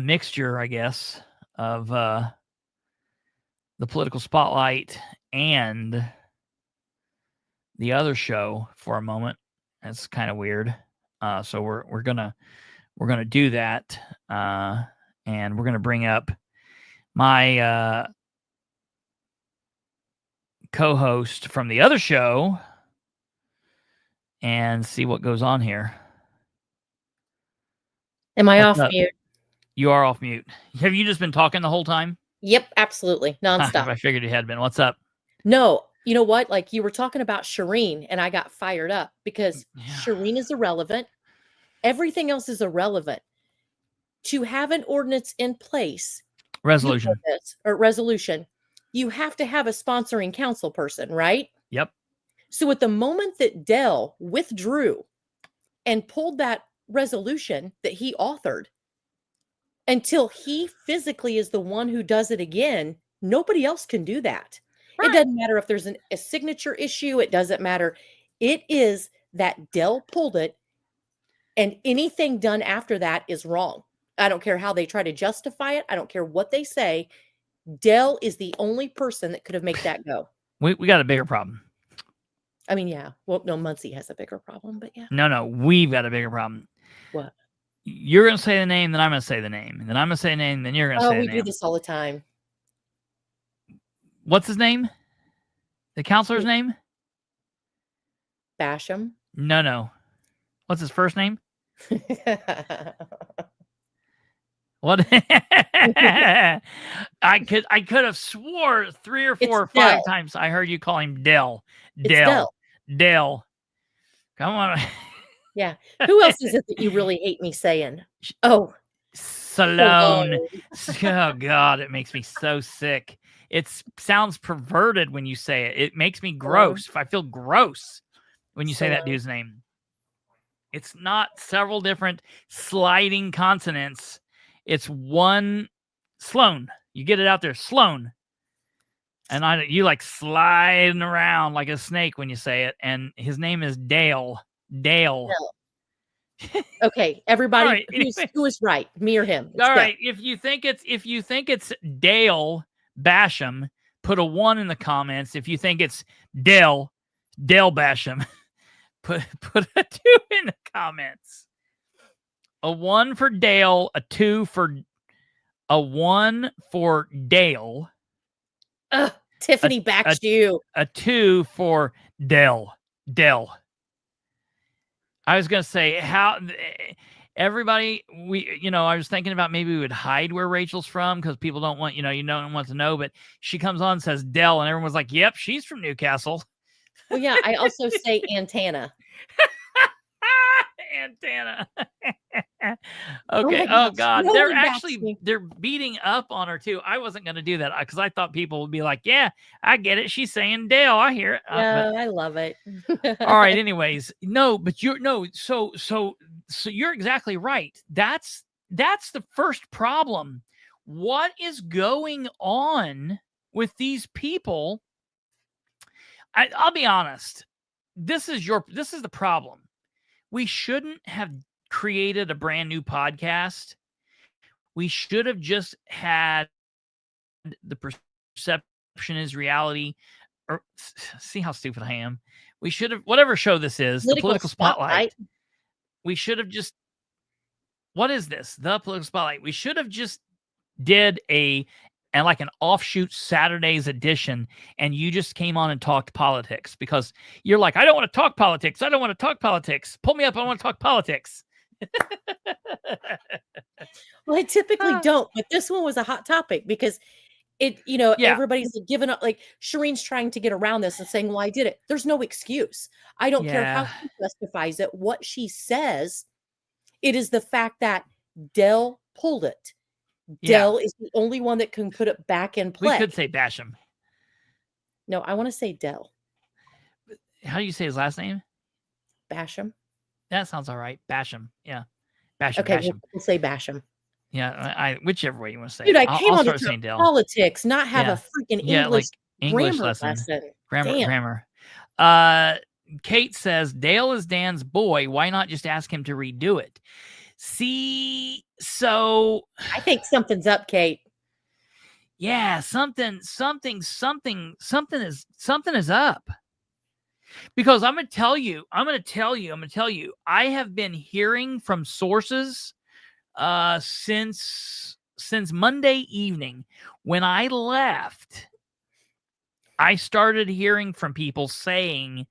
[SPEAKER 2] mixture, I guess, of the political spotlight and the other show for a moment. That's kind of weird. So we're gonna do that, and we're gonna bring up my co-host from the other show and see what goes on here.
[SPEAKER 3] Am I off mute?
[SPEAKER 2] You are off mute. Have you just been talking the whole time?
[SPEAKER 3] Yep, absolutely. Nonstop.
[SPEAKER 2] I figured you had been. What's up?
[SPEAKER 3] No, You know what? Like you were talking about Shareen, and I got fired up because Shareen is irrelevant. Everything else is irrelevant. To have an ordinance in place,
[SPEAKER 2] Resolution.
[SPEAKER 3] or resolution, you have to have a sponsoring council person, right?
[SPEAKER 2] Yep.
[SPEAKER 3] So at the moment that Dell withdrew and pulled that resolution that he authored, until he physically is the one who does it again, nobody else can do that. Right. It doesn't matter if there's a signature issue. It doesn't matter. It is that Dell pulled it, and anything done after that is wrong. I don't care how they try to justify it. I don't care what they say. Dell is the only person that could have made that go.
[SPEAKER 2] We got a bigger problem.
[SPEAKER 3] I mean, yeah. Well, no, Muncie has a bigger problem, but yeah.
[SPEAKER 2] No, we've got a bigger problem.
[SPEAKER 3] What?
[SPEAKER 2] You're going to say the name, then I'm going to say the name. And then I'm going to say the name, then you're going to say the name.
[SPEAKER 3] Oh, we do this all the time.
[SPEAKER 2] What's his name? The counselor's name?
[SPEAKER 3] Basham?
[SPEAKER 2] No. What's his first name? What? I could have swore 3 or 4 or 5 times I heard you call him Dell. Dell. Come on.
[SPEAKER 3] Yeah. Who else is it that you really hate me saying? Oh.
[SPEAKER 2] Salone. Oh, God. It makes me so sick. It sounds perverted when you say it. It makes me gross. I feel gross when you say that dude's name. It's not several different sliding consonants. It's one Sloan. You get it out there, Sloan. And you like sliding around like a snake when you say it. And his name is Dale.
[SPEAKER 3] Okay, everybody, right. Who is right, me or him?
[SPEAKER 2] All right, if you think it's Dale Basham, put a 1 in the comments. If you think it's Dale Basham, put a 2 in the comments. A 1 for Dale, a 1 for Dale.
[SPEAKER 3] Tiffany backs you.
[SPEAKER 2] A 2 for Dell. I was going to say how everybody, I was thinking about maybe we would hide where Rachel's from because people don't want, you don't want to know, but she comes on and says Dell and everyone's like, yep, she's from Newcastle.
[SPEAKER 3] Well, yeah, I also say antenna.
[SPEAKER 2] Antenna. Okay. Oh God. They're beating up on her too. I wasn't going to do that because I thought people would be like, yeah, I get it. She's saying Dale. I hear it.
[SPEAKER 3] I love it.
[SPEAKER 2] All right. Anyways, so you're exactly right. That's the first problem. What is going on with these people? I'll be honest. This is the problem. We shouldn't have created a brand new podcast. We should have just had the perception is reality. Or see how stupid I am. We should have, whatever show this is, the Political Spotlight. We should have just, what is this? The Political Spotlight. We should have just did like an offshoot Saturdays edition, and you just came on and talked politics because you're like, I don't want to talk politics. I don't want to talk politics. Pull me up. I want to talk politics.
[SPEAKER 3] Well, I typically don't, but this one was a hot topic because everybody's giving up. Like Shareen's trying to get around this and saying, well, I did it. There's no excuse. I don't care how she justifies it. What she says, it is the fact that Dell pulled it. Dell is the only one that can put it back in play.
[SPEAKER 2] We could say Basham.
[SPEAKER 3] No, I want to say Dell.
[SPEAKER 2] How do you say his last name?
[SPEAKER 3] Basham.
[SPEAKER 2] That sounds all right. Basham. Yeah. Basham.
[SPEAKER 3] Okay,
[SPEAKER 2] Basham.
[SPEAKER 3] We'll say Basham.
[SPEAKER 2] Yeah, whichever way you want to say
[SPEAKER 3] it. Dude, I came on to
[SPEAKER 2] talk
[SPEAKER 3] politics, not have a freaking English lesson.
[SPEAKER 2] Grammar. Kate says, Dale is Dan's boy. Why not just ask him to redo it? See, so
[SPEAKER 3] I think something's up, Kate.
[SPEAKER 2] Yeah, something is up. Because I'm going to tell you, I have been hearing from sources since Monday evening. When I left, I started hearing from people saying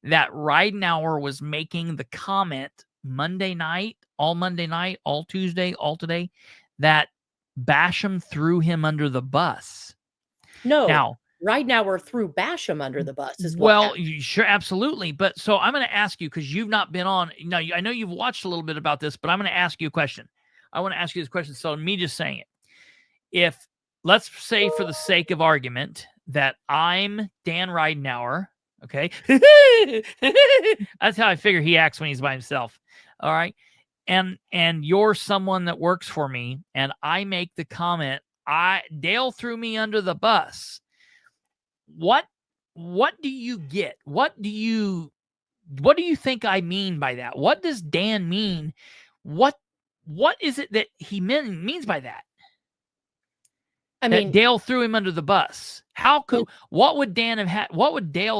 [SPEAKER 2] that Ridenour was making the comment Monday night, all Tuesday, all today, that Basham threw him under the bus.
[SPEAKER 3] No.
[SPEAKER 2] Now,
[SPEAKER 3] Ridenour threw Basham under the bus is what
[SPEAKER 2] Well,
[SPEAKER 3] happened.
[SPEAKER 2] sure, absolutely. But so I'm going to ask you, because you've not been on. Now, I know you've watched a little bit about this, but I'm going to ask you a question. I want to ask you this question. So me just saying it. If, let's say for the sake of argument, that I'm Dan Ridenour, okay? That's how I figure he acts when he's by himself. All right. And you're someone that works for me, and I make the comment, Dale threw me under the bus. What do you get? What do you think I mean by that? What does Dan mean? What is it that he means by that?
[SPEAKER 3] I
[SPEAKER 2] That
[SPEAKER 3] mean,
[SPEAKER 2] Dale threw him under the bus. How could what would Dale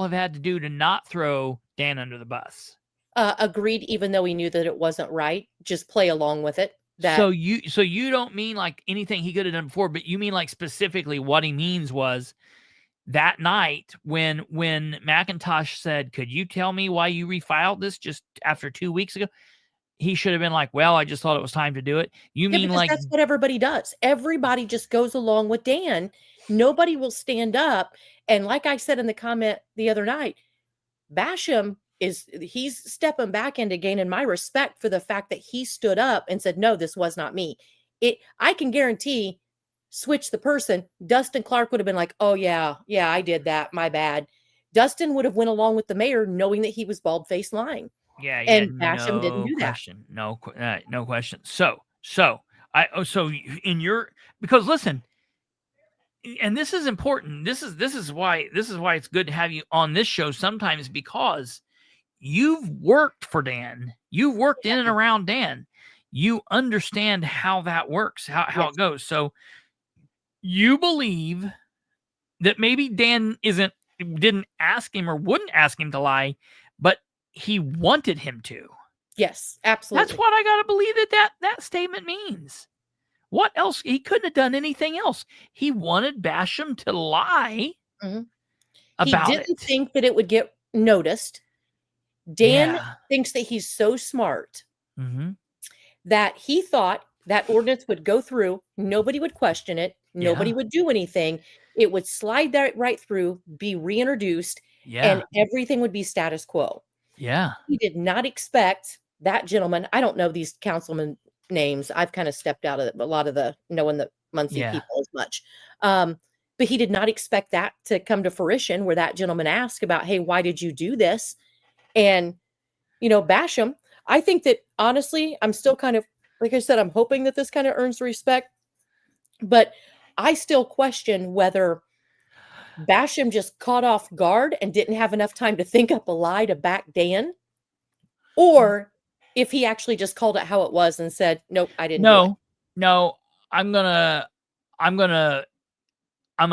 [SPEAKER 2] have had to do to not throw Dan under the bus?
[SPEAKER 3] agreed, even though he knew that it wasn't right, just play along with it.
[SPEAKER 2] So you don't mean like anything he could have done before, but you mean like specifically what he means was that night when McIntosh said, "Could you tell me why you refiled this just after 2 weeks ago?" He should have been like, "Well, I just thought it was time to do it." You mean
[SPEAKER 3] because
[SPEAKER 2] like
[SPEAKER 3] that's what everybody does. Everybody just goes along with Dan. Nobody will stand up. And like I said in the comment the other night, Basham he's stepping back into gaining my respect for the fact that he stood up and said, "No, this was not me." I can guarantee, switch the person, Dustin Clark would have been like, "Oh yeah, I did that. My bad." Dustin would have went along with the mayor knowing that he was bald-faced lying.
[SPEAKER 2] Yeah,
[SPEAKER 3] And Basham didn't
[SPEAKER 2] no
[SPEAKER 3] do that.
[SPEAKER 2] question. No question. So in your, because listen, and this is important. This is why it's good to have you on this show sometimes, because you've worked for Dan. You've worked in and around Dan. You understand how that works, how
[SPEAKER 3] Yes.
[SPEAKER 2] it goes. So you believe that maybe Dan didn't ask him or wouldn't ask him to lie, but he wanted him to.
[SPEAKER 3] Yes, absolutely.
[SPEAKER 2] That's what I got to believe that statement means. What else? He couldn't have done anything else. He wanted Basham to lie about
[SPEAKER 3] He didn't
[SPEAKER 2] it.
[SPEAKER 3] think that it would get noticed. Dan
[SPEAKER 2] Yeah.
[SPEAKER 3] thinks that he's so smart
[SPEAKER 2] Mm-hmm.
[SPEAKER 3] that he thought that ordinance would go through, nobody would question it, nobody would do anything. It would slide that right through, be reintroduced, and everything would be status quo.
[SPEAKER 2] Yeah.
[SPEAKER 3] He did not expect that gentleman. I don't know these councilmen names. I've kind of stepped out of a lot of the knowing the Muncie people as much. But he did not expect that to come to fruition, where that gentleman asked about, "Hey, why did you do this?" And, Basham, I think that honestly, I'm still kind of, like I said, I'm hoping that this kind of earns respect, but I still question whether Basham just caught off guard and didn't have enough time to think up a lie to back Dan, or if he actually just called it how it was and said, "Nope, I didn't do it."
[SPEAKER 2] No, I'm gonna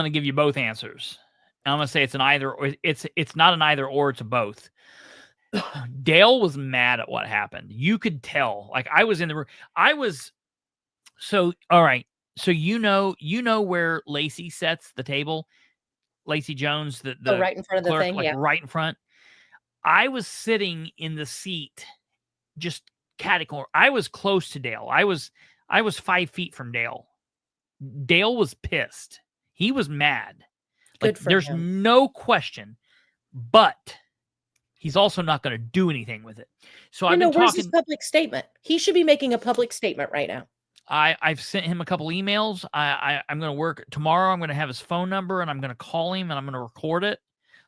[SPEAKER 2] give you both answers. I'm gonna say it's an either, or it's not an either or, it's a both. Dale was mad at what happened. You could tell. Like, I was in the room. All right. So you know where Lacey sets the table. Lacey Jones, the
[SPEAKER 3] right in front of
[SPEAKER 2] clerk,
[SPEAKER 3] the thing,
[SPEAKER 2] like right in front. I was sitting in the seat, just catty-corner. I was close to Dale. I was 5 feet from Dale. Dale was pissed. He was mad.
[SPEAKER 3] Good for
[SPEAKER 2] there's
[SPEAKER 3] him.
[SPEAKER 2] no question, but he's also not going to do anything with it. So I've been
[SPEAKER 3] where's his
[SPEAKER 2] talking.
[SPEAKER 3] public statement? He should be making a public statement right now.
[SPEAKER 2] I've sent him a couple emails. I'm going to work tomorrow. I'm going to have his phone number, and I'm going to call him, and I'm going to record it.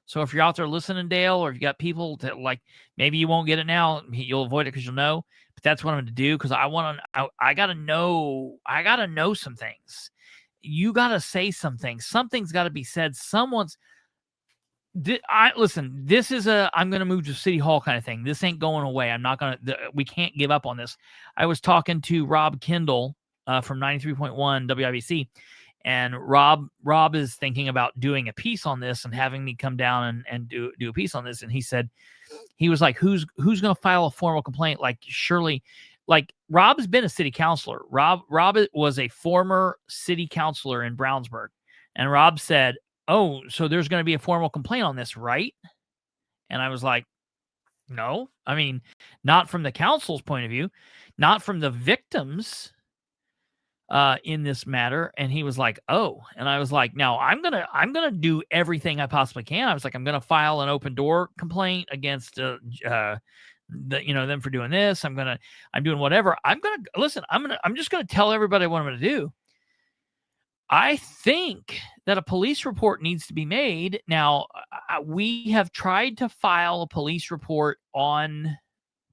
[SPEAKER 2] So if you're out there listening, Dale, or if you got people that, like, maybe you won't get it now, you'll avoid it because you'll know. But that's what I'm going to do, because I got to know. I got to know some things. You got to say some things. Something's got to be said. Listen, this is I'm going to move to City Hall kind of thing. This ain't going away. I'm not going to, we can't give up on this. I was talking to Rob Kendall from 93.1 WIBC, and Rob is thinking about doing a piece on this and having me come down and do a piece on this. And he was like, who's going to file a formal complaint? Like, surely, like, Rob's been a city councilor. Rob was a former city councilor in Brownsburg. And Rob said, "Oh, so there's going to be a formal complaint on this, right?" And I was like, "No. I mean, not from the council's point of view, not from the victims. in this matter. And he was like, oh, and I was like, now I'm going to do everything I possibly can. I was like, I'm going to file an open door complaint against, them for doing this. I'm doing whatever. I'm just going to tell everybody what I'm going to do. I think that a police report needs to be made. Now, we have tried to file a police report on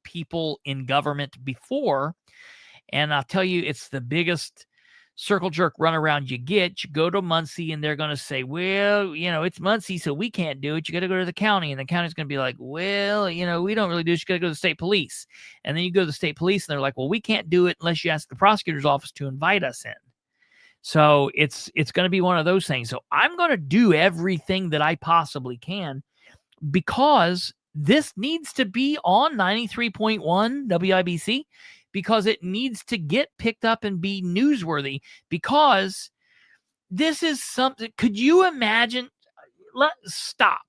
[SPEAKER 2] people in government before, and I'll tell you, it's the biggest circle jerk runaround you get. You go to Muncie, and they're going to say, well, it's Muncie, so we can't do it. You got to go to the county, and the county's going to be like, well, we don't really do it. You got to go to the state police. And then you go to the state police, and they're like, well, we can't do it unless you ask the prosecutor's office to invite us in. So it's going to be one of those things. So I'm going to do everything that I possibly can, because this needs to be on 93.1 WIBC, because it needs to get picked up and be newsworthy, because this is something. Could you imagine? Stop.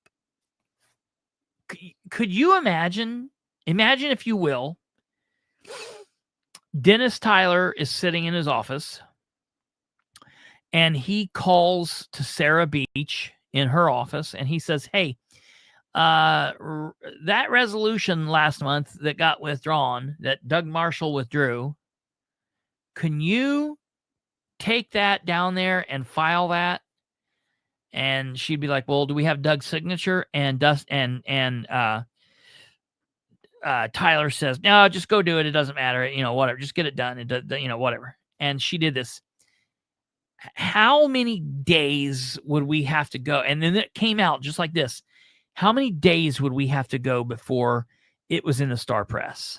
[SPEAKER 2] Could you imagine, if you will, Dennis Tyler is sitting in his office, and he calls to Sarah Beach in her office, and he says, hey, that resolution last month that got withdrawn, that Doug Marshall withdrew, can you take that down there and file that? And she'd be like, well, do we have Doug's signature? And Tyler says, no, just go do it. It doesn't matter. Whatever, just get it done. It does, whatever. And she did this. How many days would we have to go? And then it came out just like this. How many days would we have to go before it was in the Star Press?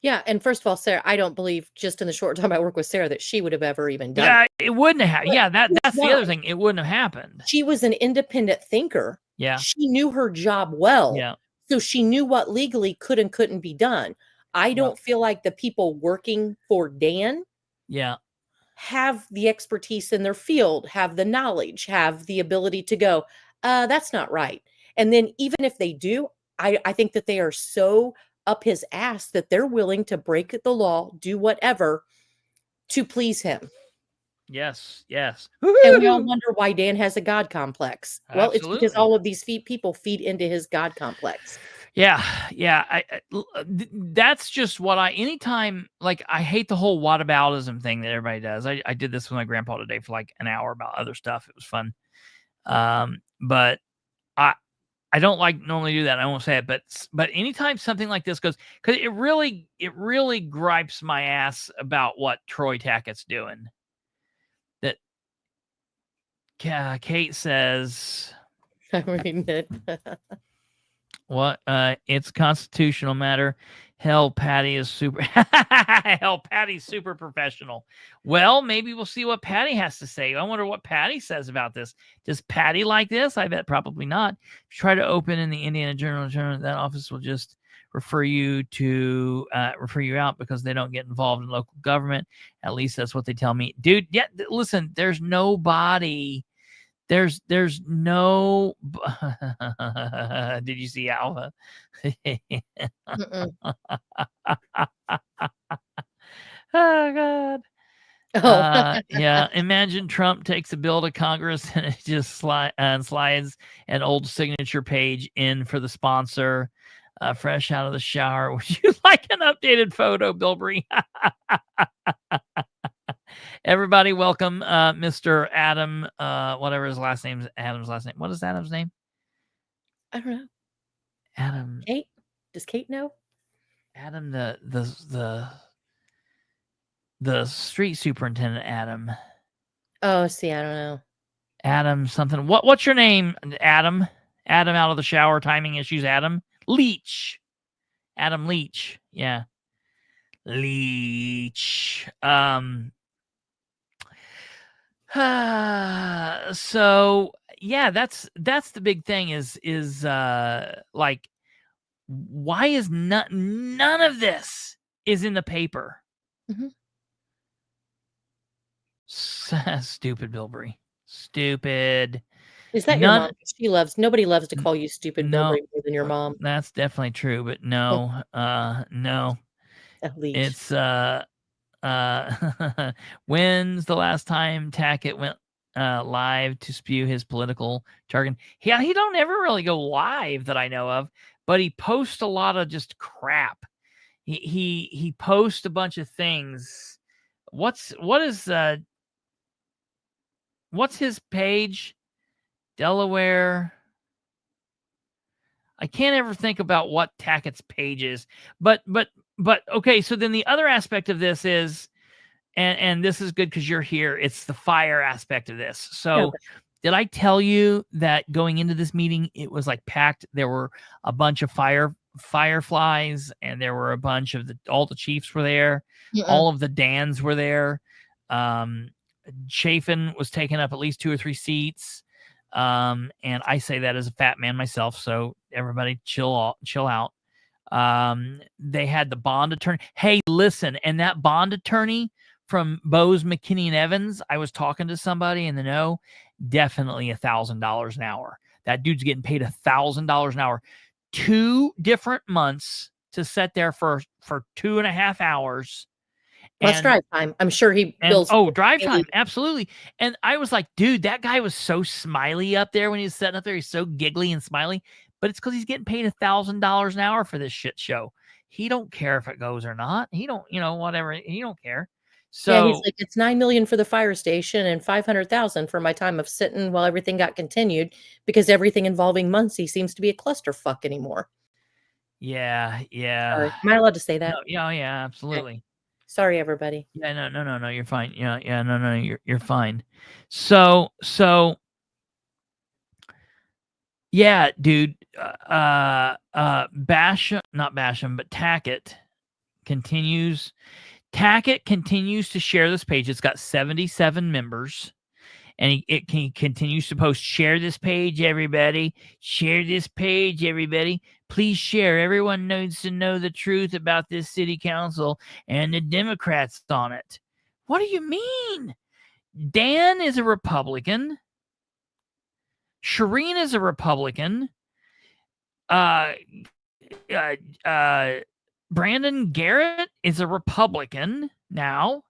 [SPEAKER 3] Yeah. And first of all, Sarah, I don't believe, just in the short time I work with Sarah, that she would have ever even done
[SPEAKER 2] it.
[SPEAKER 3] It
[SPEAKER 2] wouldn't have. Yeah, that's the other thing. It wouldn't have happened.
[SPEAKER 3] She was an independent thinker.
[SPEAKER 2] Yeah.
[SPEAKER 3] She knew her job well.
[SPEAKER 2] Yeah.
[SPEAKER 3] So she knew what legally could and couldn't be done. I don't feel like the people working for Dan have the expertise in their field, have the knowledge, have the ability to go, that's not right. And then even if they do, I think that they are so up his ass that they're willing to break the law, do whatever to please him.
[SPEAKER 2] Yes, yes.
[SPEAKER 3] And we all wonder why Dan has a God complex. Well,
[SPEAKER 2] Absolutely.
[SPEAKER 3] It's because all of these people feed into his God complex.
[SPEAKER 2] Yeah. That's just what anytime, like, I hate the whole whataboutism thing that everybody does. I did this with my grandpa today for like an hour about other stuff. It was fun. But I don't normally do that. I won't say it, but anytime something like this goes, because it really gripes my ass about what Troy Tackett's doing. That Kate says,
[SPEAKER 3] I'm reading it.
[SPEAKER 2] What? It's constitutional matter. Hell, Patty's super professional. Well, maybe we'll see what Patty has to say. I wonder what Patty says about this. Does Patty like this? I bet probably not. If you try to open in the Indiana Journal, that office will just refer you out because they don't get involved in local government. At least that's what they tell me. Dude, yeah, listen, there's nobody. There's no. Did you see Alpha? Oh God. Yeah. Imagine Trump takes a bill to Congress and it just slides an old signature page in for the sponsor. Fresh out of the shower. Would you like an updated photo, Bilbrey? Everybody, welcome Mr. Adam, whatever his last name is. Adam's last name. What is Adam's name?
[SPEAKER 3] I don't know.
[SPEAKER 2] Adam.
[SPEAKER 3] Kate? Does Kate know?
[SPEAKER 2] Adam, the street superintendent, Adam.
[SPEAKER 3] Oh, see, I don't know.
[SPEAKER 2] Adam something. What's your name, Adam? Adam out of the shower, timing issues, Adam. Leach. Adam Leach. Yeah. Leach. So yeah, that's the big thing is like, why is none of this is in the paper?
[SPEAKER 3] Mm-hmm.
[SPEAKER 2] Stupid Bilbrey. Stupid.
[SPEAKER 3] Is that your mom? Nobody loves to call you stupid Bilbrey more than your mom.
[SPEAKER 2] That's definitely true, but no, no.
[SPEAKER 3] At least.
[SPEAKER 2] It's When's the last time Tackett went live to spew his political jargon? Yeah, he don't ever really go live that I know of, but he posts a lot of just crap. He posts a bunch of things. What's his page? Delaware. I can't ever think about what Tackett's page is, but okay. So then the other aspect of this is, and this is good because you're here. It's the fire aspect of this. So did I tell you that going into this meeting, it was like packed? There were a bunch of fireflies, and there were a bunch of all the chiefs were there. All of the Dans were there. Chafin was taking up at least 2 or 3 seats. And I say that as a fat man myself, so everybody chill out. They had the bond attorney. Hey, listen, and that bond attorney from Bose, McKinney, and Evans, I was talking to somebody in the know, definitely $1,000 an hour. That dude's getting paid $1,000 an hour. 2 different months to sit there for 2.5 hours.
[SPEAKER 3] That's drive time. I'm sure he bills.
[SPEAKER 2] Oh, drive time. Absolutely. And I was like, dude, that guy was so smiley up there when he was sitting up there. He's so giggly and smiley, but it's because he's getting paid $1,000 an hour for this shit show. He don't care if it goes or not. He don't, whatever. He don't care. So
[SPEAKER 3] yeah, he's like, it's $9 million for the fire station and $500,000 for my time of sitting while everything got continued, because everything involving Muncie seems to be a clusterfuck anymore.
[SPEAKER 2] Yeah.
[SPEAKER 3] Sorry. Am I allowed to say that?
[SPEAKER 2] No, yeah, absolutely.
[SPEAKER 3] Okay. Sorry, everybody.
[SPEAKER 2] Yeah, no, you're fine. Yeah, no, you're fine. So, yeah, dude, Basham, not Basham, but Tackett continues to share this page. It's got 77 members, and he continues to post, share this page, everybody. Share this page, everybody. Please share. Everyone needs to know the truth about this city council and the Democrats on it. What do you mean? Dan is a Republican. Shareen is a Republican. Brandon Garrett is a Republican now.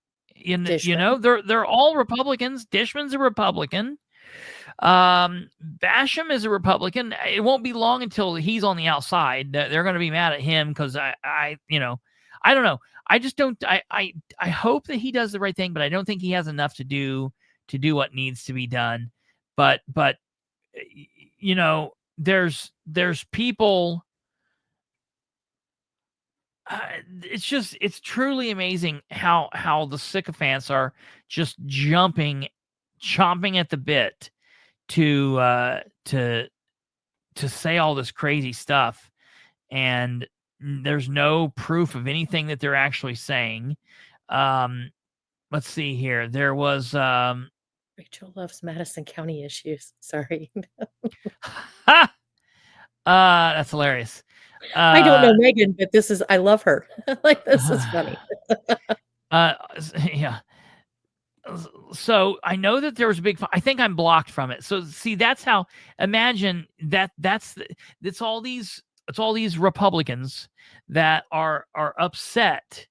[SPEAKER 2] They're all Republicans. Dishman's a Republican. Basham is a Republican. It won't be long until he's on the outside. They're going to be mad at him because I don't know. I just don't. I hope that he does the right thing, but I don't think he has enough to do what needs to be done. But there's people. It's truly amazing how the sycophants are just chomping at the bit to say all this crazy stuff, and there's no proof of anything that they're actually saying. Let's see here. There was
[SPEAKER 3] Rachel loves Madison County issues. Sorry.
[SPEAKER 2] That's hilarious.
[SPEAKER 3] I don't know Megan, but I love her. Like, this is funny.
[SPEAKER 2] Yeah. So I know that there was a big, I think I'm blocked from it. So see, that's how, imagine it's all these Republicans that are upset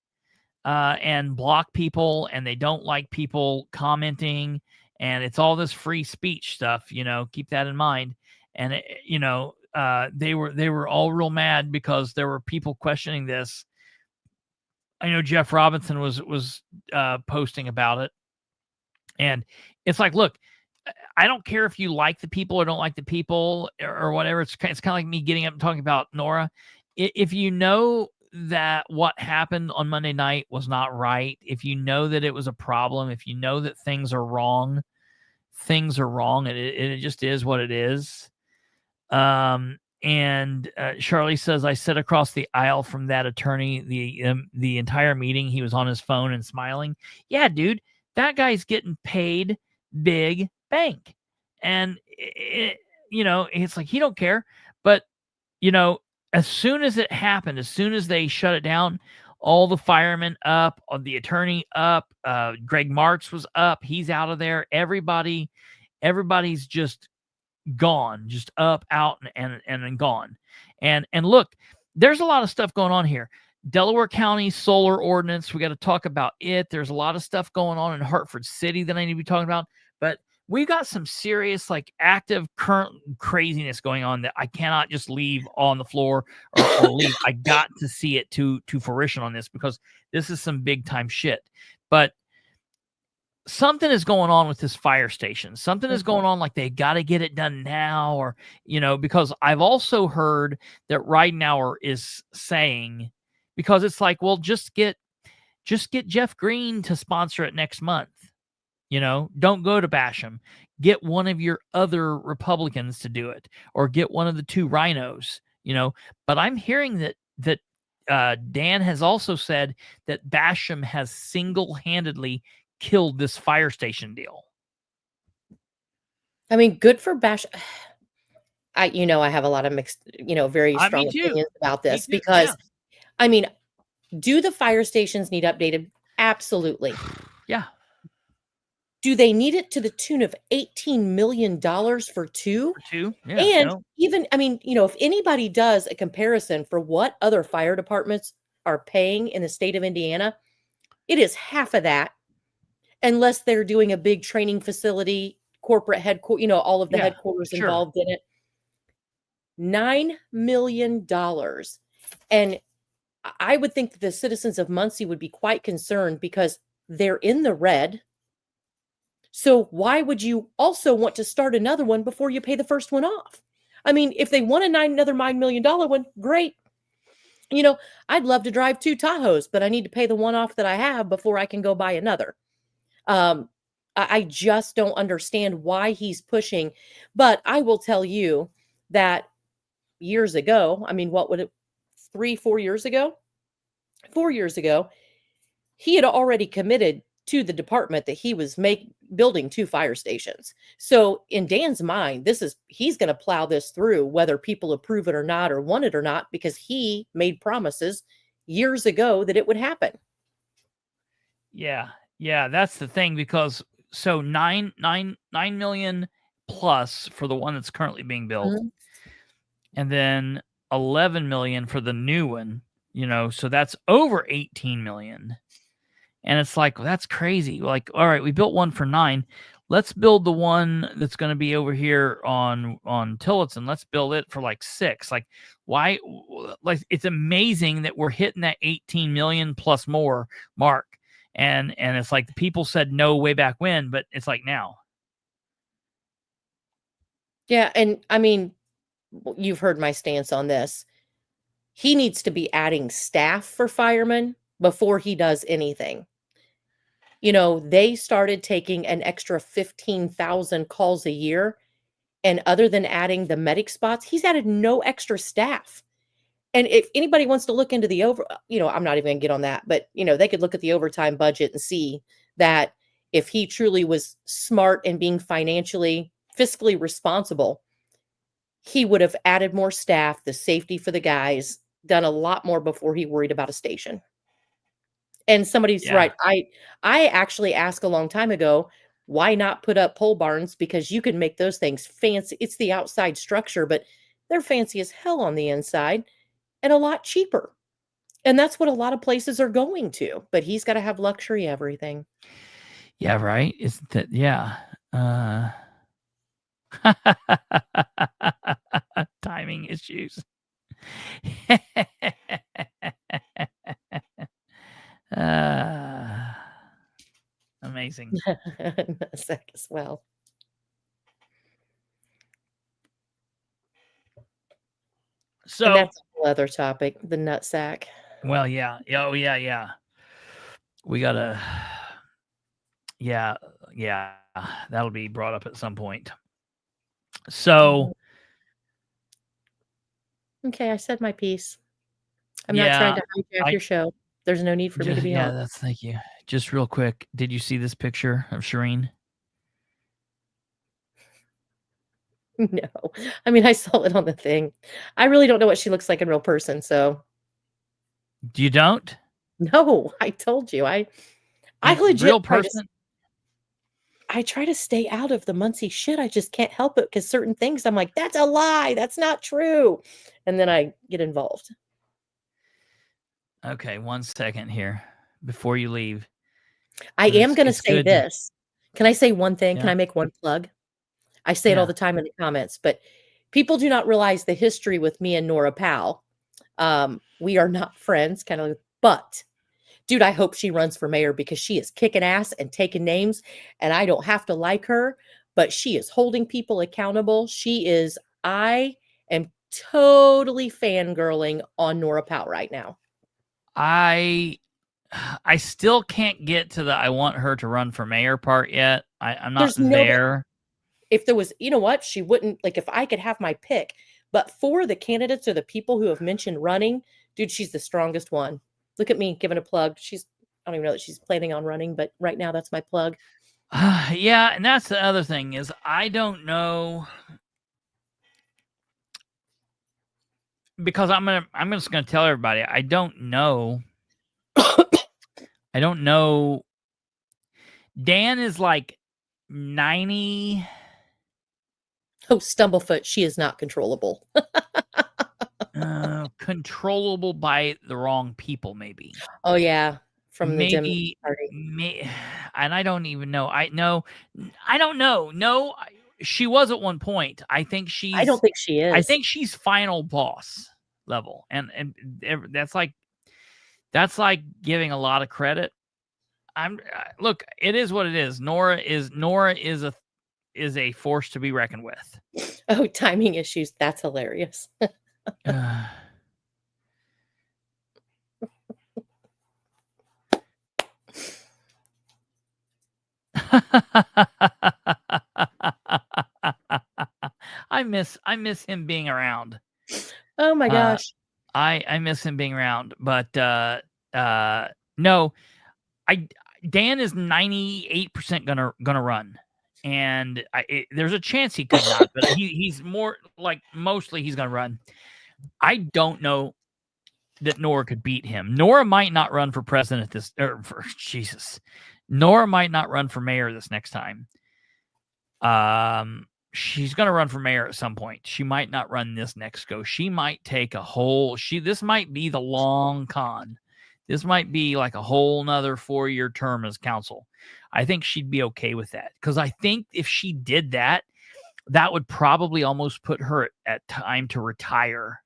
[SPEAKER 2] and block people, and they don't like people commenting, and it's all this free speech stuff, keep that in mind. And they were all real mad because there were people questioning this. I know Jeff Robinson was posting about it. And it's like, look, I don't care if you like the people or don't like the people or whatever. It's kind of like me getting up and talking about Nora. If you know that what happened on Monday night was not right, if you know that it was a problem, if you know that things are wrong, and it just is what it is. And Charlie says, I sat across the aisle from that attorney the entire meeting. He was on his phone and smiling. Yeah, dude. That guy's getting paid big bank. And, it's like, he don't care. But, as soon as it happened, as soon as they shut it down, all the firemen up, the attorney up, Greg Marks was up. He's out of there. Everybody's just gone, just up, out, and gone. And look, there's a lot of stuff going on here. Delaware County solar ordinance. We got to talk about it. There's a lot of stuff going on in Hartford City that I need to be talking about. But we've got some serious, like, active current craziness going on that I cannot just leave on the floor or leave. I got to see it to fruition on this, because this is some big time shit. But something is going on with this fire station. Something is going on, like they got to get it done now, or, because I've also heard that Ridenour is saying, because it's like, well, just get Jeff Green to sponsor it next month. Don't go to Basham. Get one of your other Republicans to do it, or get one of the two rhinos, But I'm hearing that Dan has also said that Basham has single-handedly killed this fire station deal.
[SPEAKER 3] I mean, good for Basham. I have a lot of mixed, very strong opinions about this, because, I mean, do the fire stations need updated? Absolutely.
[SPEAKER 2] Yeah.
[SPEAKER 3] Do they need it to the tune of $18 million for two?
[SPEAKER 2] For two? Yeah.
[SPEAKER 3] And even, I mean, if anybody does a comparison for what other fire departments are paying in the state of Indiana, it is half of that, unless they're doing a big training facility, corporate headquarters, all of the headquarters involved in it. $9 million. And I would think that the citizens of Muncie would be quite concerned, because they're in the red. So why would you also want to start another one before you pay the first one off? I mean, if they want another $9 million one, great. I'd love to drive 2 Tahoes, but I need to pay the one off that I have before I can go buy another. I just don't understand why he's pushing. But I will tell you that years ago, I mean, what would it, 4 years ago? 4 years ago, he had already committed to the department that he was building 2 fire stations. So in Dan's mind, he's going to plow this through, whether people approve it or not, or want it or not, because he made promises years ago that it would happen.
[SPEAKER 2] Yeah. Yeah. That's the thing, because so 9 million plus for the one that's currently being built.
[SPEAKER 3] Mm-hmm.
[SPEAKER 2] And then 11 million for the new one, so that's over 18 million. And it's like, well, that's crazy. Like, all right, we built one for 9. Let's build the one that's going to be over here on Tillotson. Let's build it for like 6. Like, why? Like, it's amazing that we're hitting that 18 million plus more mark. And it's like, people said no way back when, but it's like now.
[SPEAKER 3] Yeah. And I mean, you've heard my stance on this. He needs to be adding staff for firemen before he does anything. They started taking an extra 15,000 calls a year. And other than adding the medic spots, he's added no extra staff. And if anybody wants to look into the I'm not even going to get on that, but, they could look at the overtime budget and see that if he truly was smart and being fiscally responsible, he would have added more staff, the safety for the guys, done a lot more before he worried about a station. And somebody's right. I actually asked a long time ago, why not put up pole barns? Because you can make those things fancy. It's the outside structure, but they're fancy as hell on the inside and a lot cheaper. And that's what a lot of places are going to. But he's got to have luxury everything.
[SPEAKER 2] Yeah, right. Isn't that? Yeah. Timing issues. Amazing.
[SPEAKER 3] Nutsack as well.
[SPEAKER 2] So
[SPEAKER 3] and that's a whole other topic, the nutsack.
[SPEAKER 2] Well, yeah. Oh, yeah. We gotta. Yeah. That'll be brought up at some point. So.
[SPEAKER 3] Okay, I said my piece. I'm not trying to hijack your show. There's no need for me to be on.
[SPEAKER 2] Yeah, thank you. Just real quick, did you see this picture of Shareen?
[SPEAKER 3] No. I mean, I saw it on the thing. I really don't know what she looks like in real person, so.
[SPEAKER 2] You don't?
[SPEAKER 3] No, I told you. I legit
[SPEAKER 2] real person.
[SPEAKER 3] I try to stay out of the Muncie shit. I just can't help it, because certain things I'm like, that's a lie. That's not true. And then I get involved.
[SPEAKER 2] Okay, 1 second here before you leave.
[SPEAKER 3] I am going to
[SPEAKER 2] It's
[SPEAKER 3] say
[SPEAKER 2] good.
[SPEAKER 3] this. Can I say one thing? Can
[SPEAKER 2] Yeah.
[SPEAKER 3] I make one plug? I say it all
[SPEAKER 2] Yeah.
[SPEAKER 3] the time in the comments, but people do not realize the history with me and Nora Powell. We are not friends, kind of, but dude, I hope she runs for mayor because she is kicking ass and taking names, and I don't have to like her, but she is holding people accountable. I am totally fangirling on Nora Powell right now.
[SPEAKER 2] I still can't get to the I want her to run for mayor part yet. I'm not
[SPEAKER 3] There's no
[SPEAKER 2] there.
[SPEAKER 3] If there was, you know what, she wouldn't, like, if I could have my pick, but for the candidates or the people who have mentioned running, dude, she's the strongest one. Look at me giving a plug. I don't even know that she's planning on running, but right now that's my plug.
[SPEAKER 2] Yeah, and that's the other thing is I don't know, because I'm just gonna tell everybody I don't know. I don't know. Dan is like 90.
[SPEAKER 3] Oh, Stumblefoot, she is not controllable.
[SPEAKER 2] Controllable by the wrong people, maybe.
[SPEAKER 3] Oh yeah, from the Dem
[SPEAKER 2] Maybe,
[SPEAKER 3] Party.
[SPEAKER 2] and I don't even know. I don't know. No, she was at one point. I think
[SPEAKER 3] I don't think she is.
[SPEAKER 2] I think she's final boss level, and that's like giving a lot of credit. Look, it is what it is. Nora is a force to be reckoned with.
[SPEAKER 3] Oh, timing issues. That's hilarious.
[SPEAKER 2] I miss him being around.
[SPEAKER 3] Oh my gosh.
[SPEAKER 2] I miss him being around, but no, Dan is 98% gonna run, and there's a chance he could not, but he's more like mostly he's gonna run. I don't know that Nora could beat him. Nora might not run for president Nora might not run for mayor this next time. She's going to run for mayor at some point. She might not run this next go. She might take this might be the long con. This might be like a whole nother 4-year term as council. I think she'd be okay with that. Because I think if she did that, that would probably almost put her at time to retire.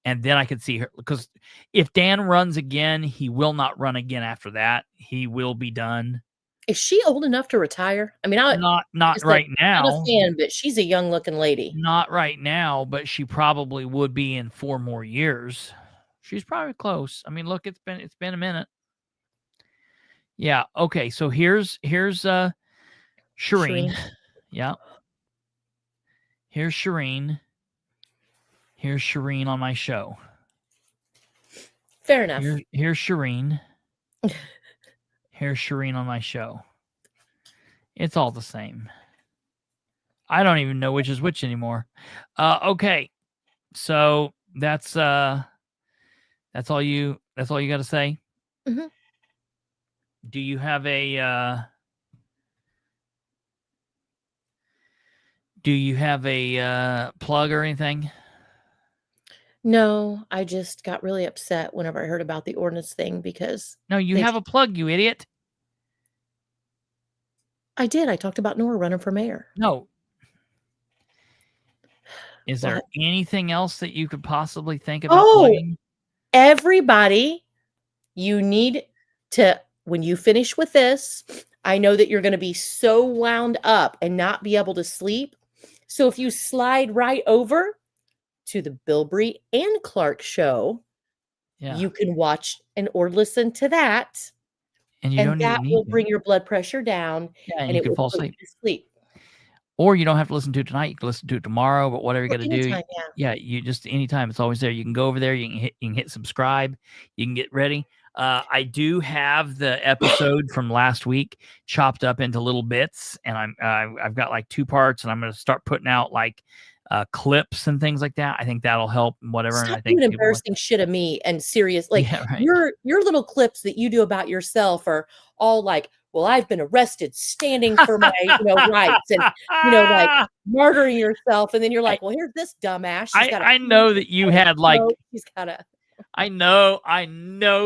[SPEAKER 2] And then I could see her, because if Dan runs again, he will not run again after that. He will be done.
[SPEAKER 3] Is she old enough to retire? I mean,
[SPEAKER 2] not right now.
[SPEAKER 3] I'm a fan, but she's a young looking lady.
[SPEAKER 2] Not right now, but she probably would be in 4 more years. She's probably close. I mean, look, it's been a minute. Yeah. Okay. So here's Shareen. Yeah. Here's Shareen. Here's Shareen on my show.
[SPEAKER 3] Fair enough.
[SPEAKER 2] Here's Shareen. Here's Shareen on my show. It's all the same. I don't even know which is which anymore. Okay. So that's all you got to say?
[SPEAKER 3] Mm-hmm.
[SPEAKER 2] Do you have a plug or anything?
[SPEAKER 3] No, I just got really upset whenever I heard about the ordinance thing because...
[SPEAKER 2] No, you have a plug, you idiot.
[SPEAKER 3] I did. I talked about Nora running for mayor.
[SPEAKER 2] No. Is there anything else that you could possibly think about plugging?
[SPEAKER 3] Everybody, you need to, when you finish with this, I know that you're going to be so wound up and not be able to sleep. So if you slide right over to the Bilbrey and Clark show, you can watch or listen to that.
[SPEAKER 2] And that
[SPEAKER 3] will bring your blood pressure down.
[SPEAKER 2] Yeah, and you can fall asleep.
[SPEAKER 3] Or
[SPEAKER 2] you don't have to listen to it tonight. You can listen to it tomorrow, but whatever you got to do.
[SPEAKER 3] Yeah,
[SPEAKER 2] you just anytime. It's always there. You can go over there. You can hit subscribe. You can get ready. I do have the episode from last week chopped up into little bits, and I've got like 2 parts, and I'm going to start putting out like clips and things like that. I think that'll help and whatever.
[SPEAKER 3] Stop
[SPEAKER 2] and I think
[SPEAKER 3] doing embarrassing shit of me and serious, like your little clips that you do about yourself are all like, well, I've been arrested standing for my rights, and like martyring yourself, and then you're like, well, here's this dumbass.
[SPEAKER 2] I know that you had like
[SPEAKER 3] he's got a
[SPEAKER 2] I know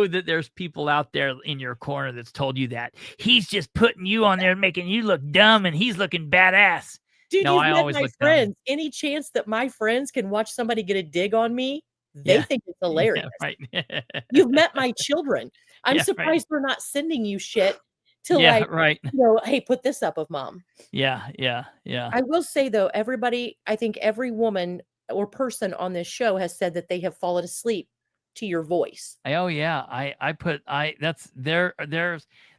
[SPEAKER 2] that there's people out there in your corner that's told you that. He's just putting you on there, making you look dumb, and he's looking badass.
[SPEAKER 3] Dude,
[SPEAKER 2] No,
[SPEAKER 3] you've
[SPEAKER 2] I
[SPEAKER 3] met
[SPEAKER 2] always
[SPEAKER 3] my
[SPEAKER 2] look dumb.
[SPEAKER 3] friends. Any chance that my friends can watch somebody get a dig on me, they
[SPEAKER 2] Yeah.
[SPEAKER 3] think it's hilarious.
[SPEAKER 2] Yeah, right.
[SPEAKER 3] You've met my children. I'm
[SPEAKER 2] Yeah, right.
[SPEAKER 3] surprised they're not sending you shit to
[SPEAKER 2] Yeah,
[SPEAKER 3] like,
[SPEAKER 2] right.
[SPEAKER 3] hey, put this up of mom.
[SPEAKER 2] Yeah.
[SPEAKER 3] I will say though, everybody, I think every woman or person on this show has said that they have fallen asleep to your voice.
[SPEAKER 2] Oh yeah.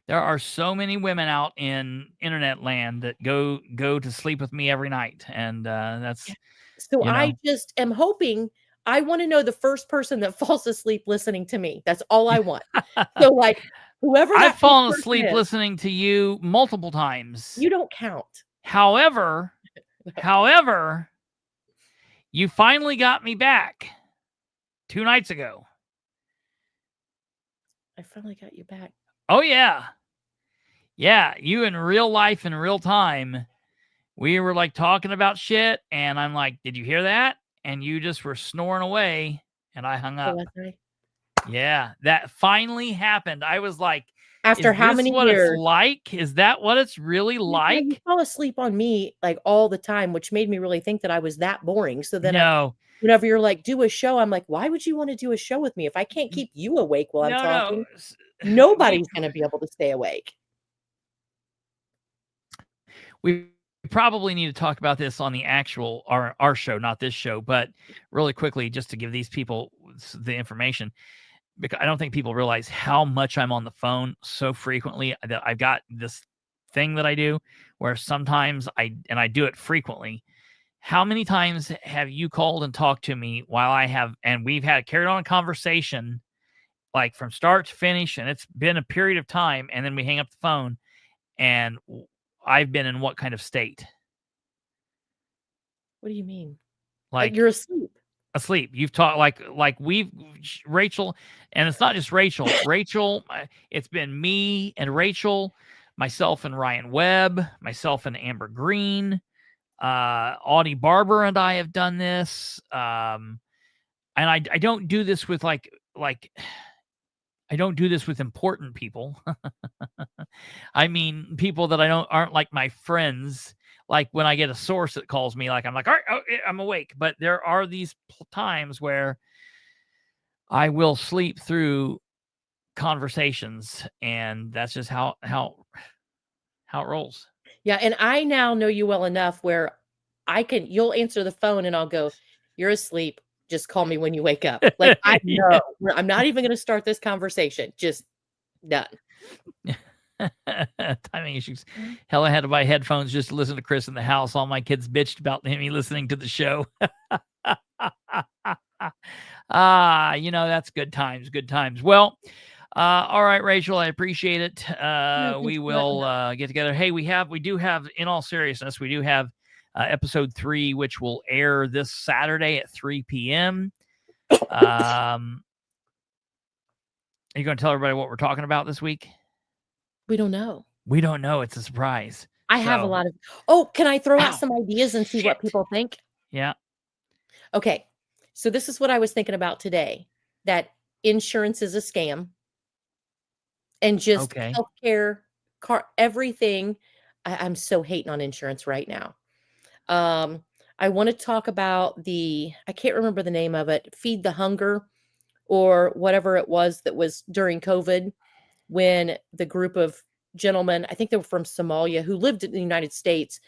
[SPEAKER 2] There are so many women out in internet land that go to sleep with me every night. And that's
[SPEAKER 3] So I just am hoping, I want to know the first person that falls asleep listening to me. That's all I want. So like whoever that
[SPEAKER 2] I've fallen
[SPEAKER 3] person
[SPEAKER 2] asleep
[SPEAKER 3] is,
[SPEAKER 2] listening to you multiple times.
[SPEAKER 3] you don't count.
[SPEAKER 2] However, you finally got me back 2 nights ago.
[SPEAKER 3] I finally got you back.
[SPEAKER 2] Oh yeah. Yeah, you in real life, in real time, we were like talking about shit, and I'm like, did you hear that? And you just were snoring away, and I hung up. Yeah, that finally happened. I was like,
[SPEAKER 3] after
[SPEAKER 2] is
[SPEAKER 3] how
[SPEAKER 2] this
[SPEAKER 3] many
[SPEAKER 2] what
[SPEAKER 3] years?
[SPEAKER 2] it's like? Is that what it's really like?
[SPEAKER 3] You fall asleep on me like all the time, which made me really think that I was that boring. So then whenever you're like, do a show, I'm like, why would you want to do a show with me? If I can't keep you awake while I'm talking, nobody's going to be able to stay awake.
[SPEAKER 2] We probably need to talk about this on the actual our show, not this show, but really quickly, just to give these people the information, because I don't think people realize how much I'm on the phone so frequently that I've got this thing that I do where sometimes I do it frequently. How many times have you called and talked to me while we've carried on a conversation like from start to finish, and it's been a period of time, and then we hang up the phone, and I've been in what kind of state?
[SPEAKER 3] What do you mean?
[SPEAKER 2] Like
[SPEAKER 3] you're asleep.
[SPEAKER 2] Asleep. You've talked like Rachel, and it's not just Rachel. Rachel, it's been me and Rachel, myself and Ryan Webb, myself and Amber Green, Audie Barber and I have done this. And I don't do this with like I don't do this with important people. I mean, people that aren't like my friends. Like when I get a source that calls me, like I'm like, all right, I'm awake. But there are these times where I will sleep through conversations, and that's just how it rolls.
[SPEAKER 3] Yeah, and I now know you well enough where you'll answer the phone and I'll go, you're asleep. Just call me when you wake up. Like I know I'm not even going to start this conversation. Just done.
[SPEAKER 2] Timing issues. Hell, I had to buy headphones just to listen to Chris in the house. All my kids bitched about me listening to the show. That's good times. Good times. Well, all right, Rachel, I appreciate it. We will get together. Hey, we do have, in all seriousness, we do have episode 3, which will air this Saturday at 3 p.m. Are you going to tell everybody what we're talking about this week?
[SPEAKER 3] We don't know.
[SPEAKER 2] We don't know. It's a surprise.
[SPEAKER 3] I have a lot of... can I throw out some ideas and see what people think?
[SPEAKER 2] Yeah.
[SPEAKER 3] Okay. So this is what I was thinking about today, that insurance is a scam. And just healthcare, everything. I'm so hating on insurance right now. I want to talk about I can't remember the name of it, Feed the Hunger or whatever it was that was during COVID, when the group of gentlemen, I think they were from Somalia, who lived in the United States,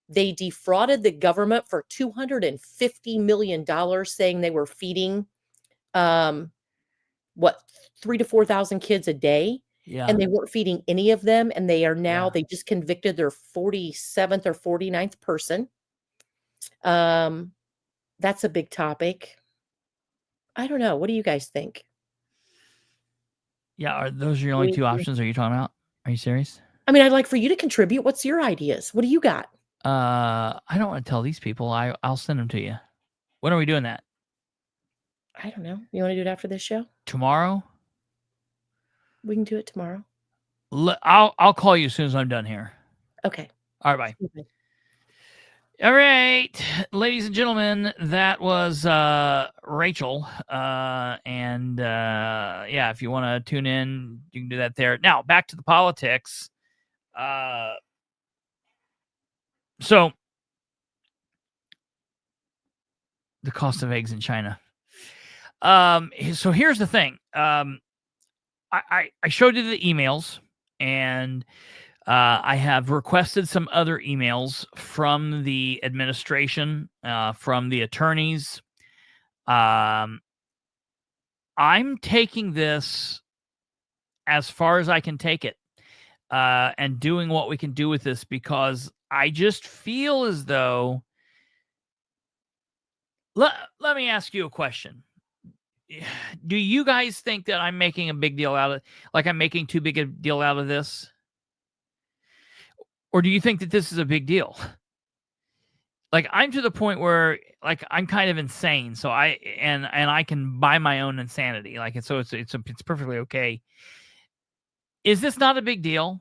[SPEAKER 3] they defrauded the government for $250 million, saying they were feeding 3,000 to 4,000 kids a day.
[SPEAKER 2] Yeah.
[SPEAKER 3] And they weren't feeding any of them. And they are now, they just convicted their 47th or 49th person. That's a big topic. I don't know. What do you guys think?
[SPEAKER 2] Yeah. Are those your only 2 options? Are you talking about? Are you serious?
[SPEAKER 3] I mean, I'd like for you to contribute. What's your ideas? What do you got?
[SPEAKER 2] I don't want to tell these people. I'll send them to you. When are we doing that?
[SPEAKER 3] I don't know. You want to do it after this show?
[SPEAKER 2] Tomorrow?
[SPEAKER 3] We can do it tomorrow.
[SPEAKER 2] I'll call you as soon as I'm done here.
[SPEAKER 3] Okay.
[SPEAKER 2] All right, bye.
[SPEAKER 3] Okay.
[SPEAKER 2] All right, ladies and gentlemen, that was Rachel. And yeah, if you want to tune in, you can do that there. Now, back to the politics. So, the cost of eggs in China. So here's the thing. I showed you the emails, and I have requested some other emails from the administration, from the attorneys. I'm taking this as far as I can take it, and doing what we can do with this, because I just feel as though. Let me ask you a question. Do you guys think that I'm making a big deal out of, like I'm making too big a deal out of this? Or do you think that this is a big deal? Like, I'm to the point where, like, I'm kind of insane. So I can buy my own insanity. Like, it's perfectly okay. Is this not a big deal?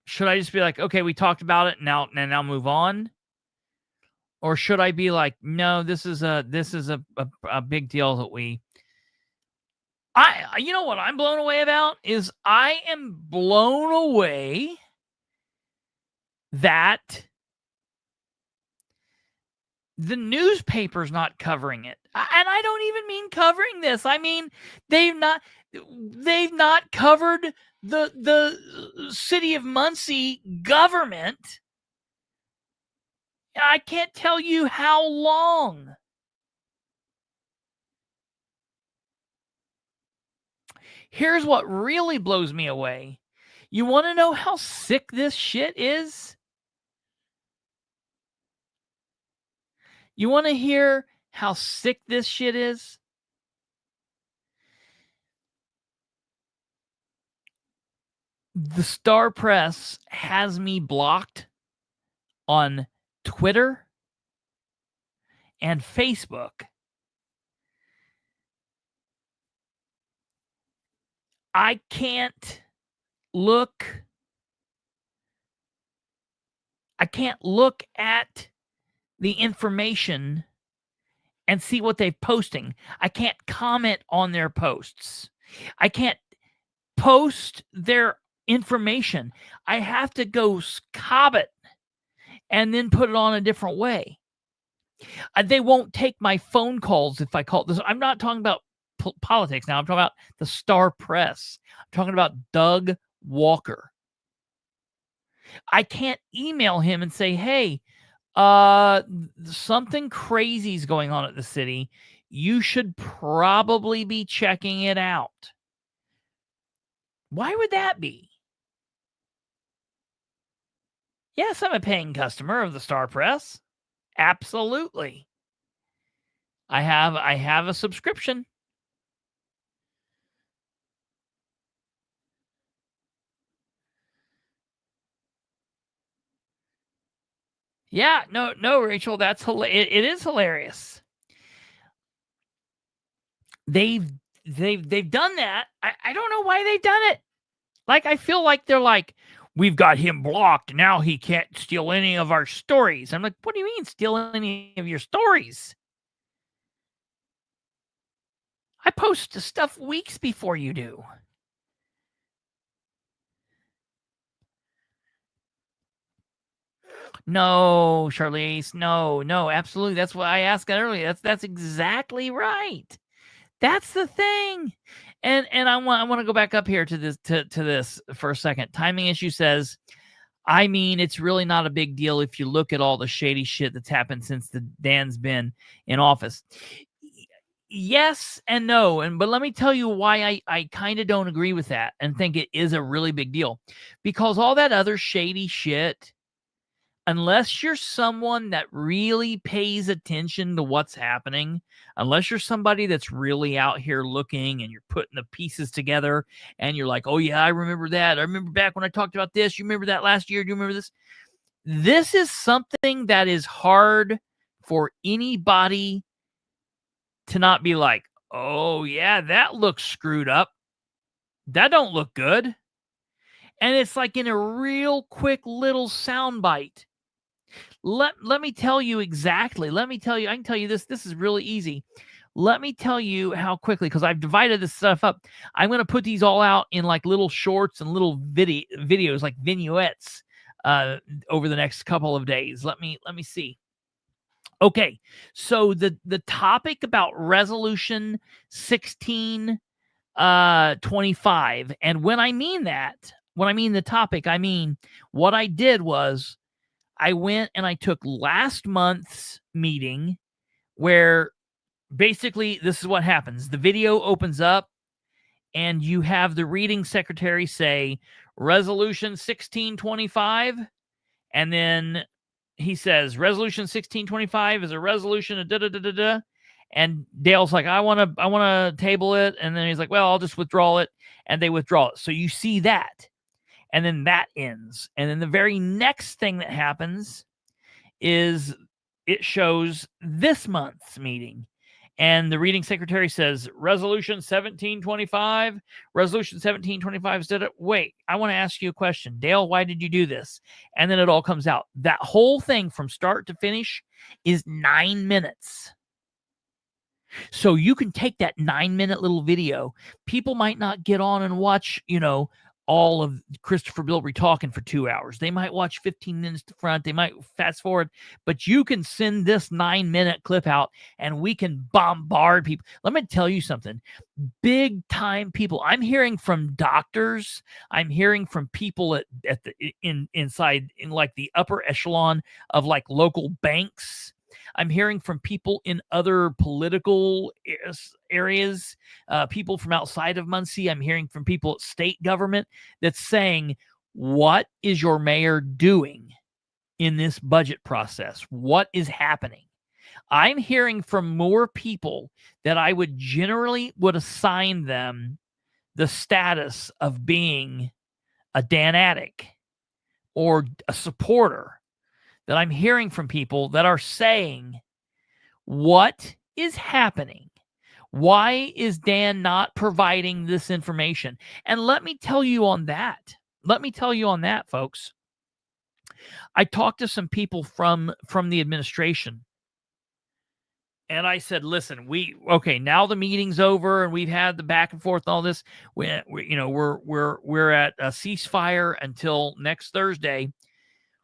[SPEAKER 2] Should I just be like, okay, we talked about it, now move on? Or should I be like, no, this is a big deal that we. You know what I'm blown away about is I am blown away that the newspaper's not covering it. And I don't even mean covering this. I mean, they've not covered the city of Muncie government. I can't tell you how long. Here's what really blows me away. You want to know how sick this shit is? You want to hear how sick this shit is? The Star Press has me blocked on Twitter and Facebook. I can't look at the information and see what they're posting. I can't comment on their posts. I can't post their information. I have to go scob it and then put it on a different way. They won't take my phone calls if I call this. I'm not talking about politics now. I'm talking about the Star Press. I'm talking about Doug Walker. I can't email him and say, hey, something crazy is going on at the city. You should probably be checking it out. Why would that be? Yes, I'm a paying customer of the Star Press. Absolutely. I have a subscription. Yeah, no, Rachel, that's it is hilarious. They've done that. I don't know why they've done it. Like, I feel like they're like, we've got him blocked. Now he can't steal any of our stories. I'm like, what do you mean steal any of your stories? I post stuff weeks before you do. No, Charlize, no, absolutely. That's what I asked earlier. That's exactly right. That's the thing. And I want to go back up here to this for a second. Timing issue says, I mean, it's really not a big deal if you look at all the shady shit that's happened since Dan's been in office. Yes and no. But let me tell you why I kind of don't agree with that and think it is a really big deal. Because all that other shady shit, unless you're someone that really pays attention to what's happening, unless you're somebody that's really out here looking and you're putting the pieces together and you're like, oh yeah, I remember that. I remember back when I talked about this. You remember that last year? Do you remember this? This is something that is hard for anybody to not be like, oh yeah, that looks screwed up. That don't look good. And it's like in a real quick little soundbite. Let me tell you exactly. Let me tell you. I can tell you this. This is really easy. Let me tell you how quickly, because I've divided this stuff up. I'm going to put these all out in like little shorts and little videos, like vignettes, over the next couple of days. Let me see. Okay, so the topic about resolution 1625, and when I mean the topic, I mean what I did was I went and I took last month's meeting where basically this is what happens. The video opens up and you have the reading secretary say resolution 1625, and then he says resolution 1625 is a resolution of da da da da da, and Dale's like, I want to table it, and then he's like, well, I'll just withdraw it, and they withdraw it. So you see that, and then that ends, and then the very next thing that happens is it shows this month's meeting. And the reading secretary says, resolution 1725, resolution 1725 said it. Wait, I want to ask you a question. Dale, why did you do this? And then it all comes out. That whole thing from start to finish is 9 minutes. So you can take that 9-minute little video. People might not get on and watch, all of Christopher Bilbrey talking for 2 hours. They might watch 15 minutes to front. They might fast forward, but you can send this 9-minute clip out and we can bombard people. Let me tell you something. Big time people. I'm hearing from doctors. I'm hearing from people inside like the upper echelon of like local banks. I'm hearing from people in other political areas, people from outside of Muncie. I'm hearing from people at state government that's saying, what is your mayor doing in this budget process? What is happening? I'm hearing from more people that I would generally assign them the status of being a Dan addict or a supporter, that I'm hearing from people that are saying, what is happening? Why is Dan not providing this information? And let me tell you on that. Folks. I talked to some people from the administration. And I said, listen, now the meeting's over and we've had the back and forth and all this. We're at a ceasefire until next Thursday.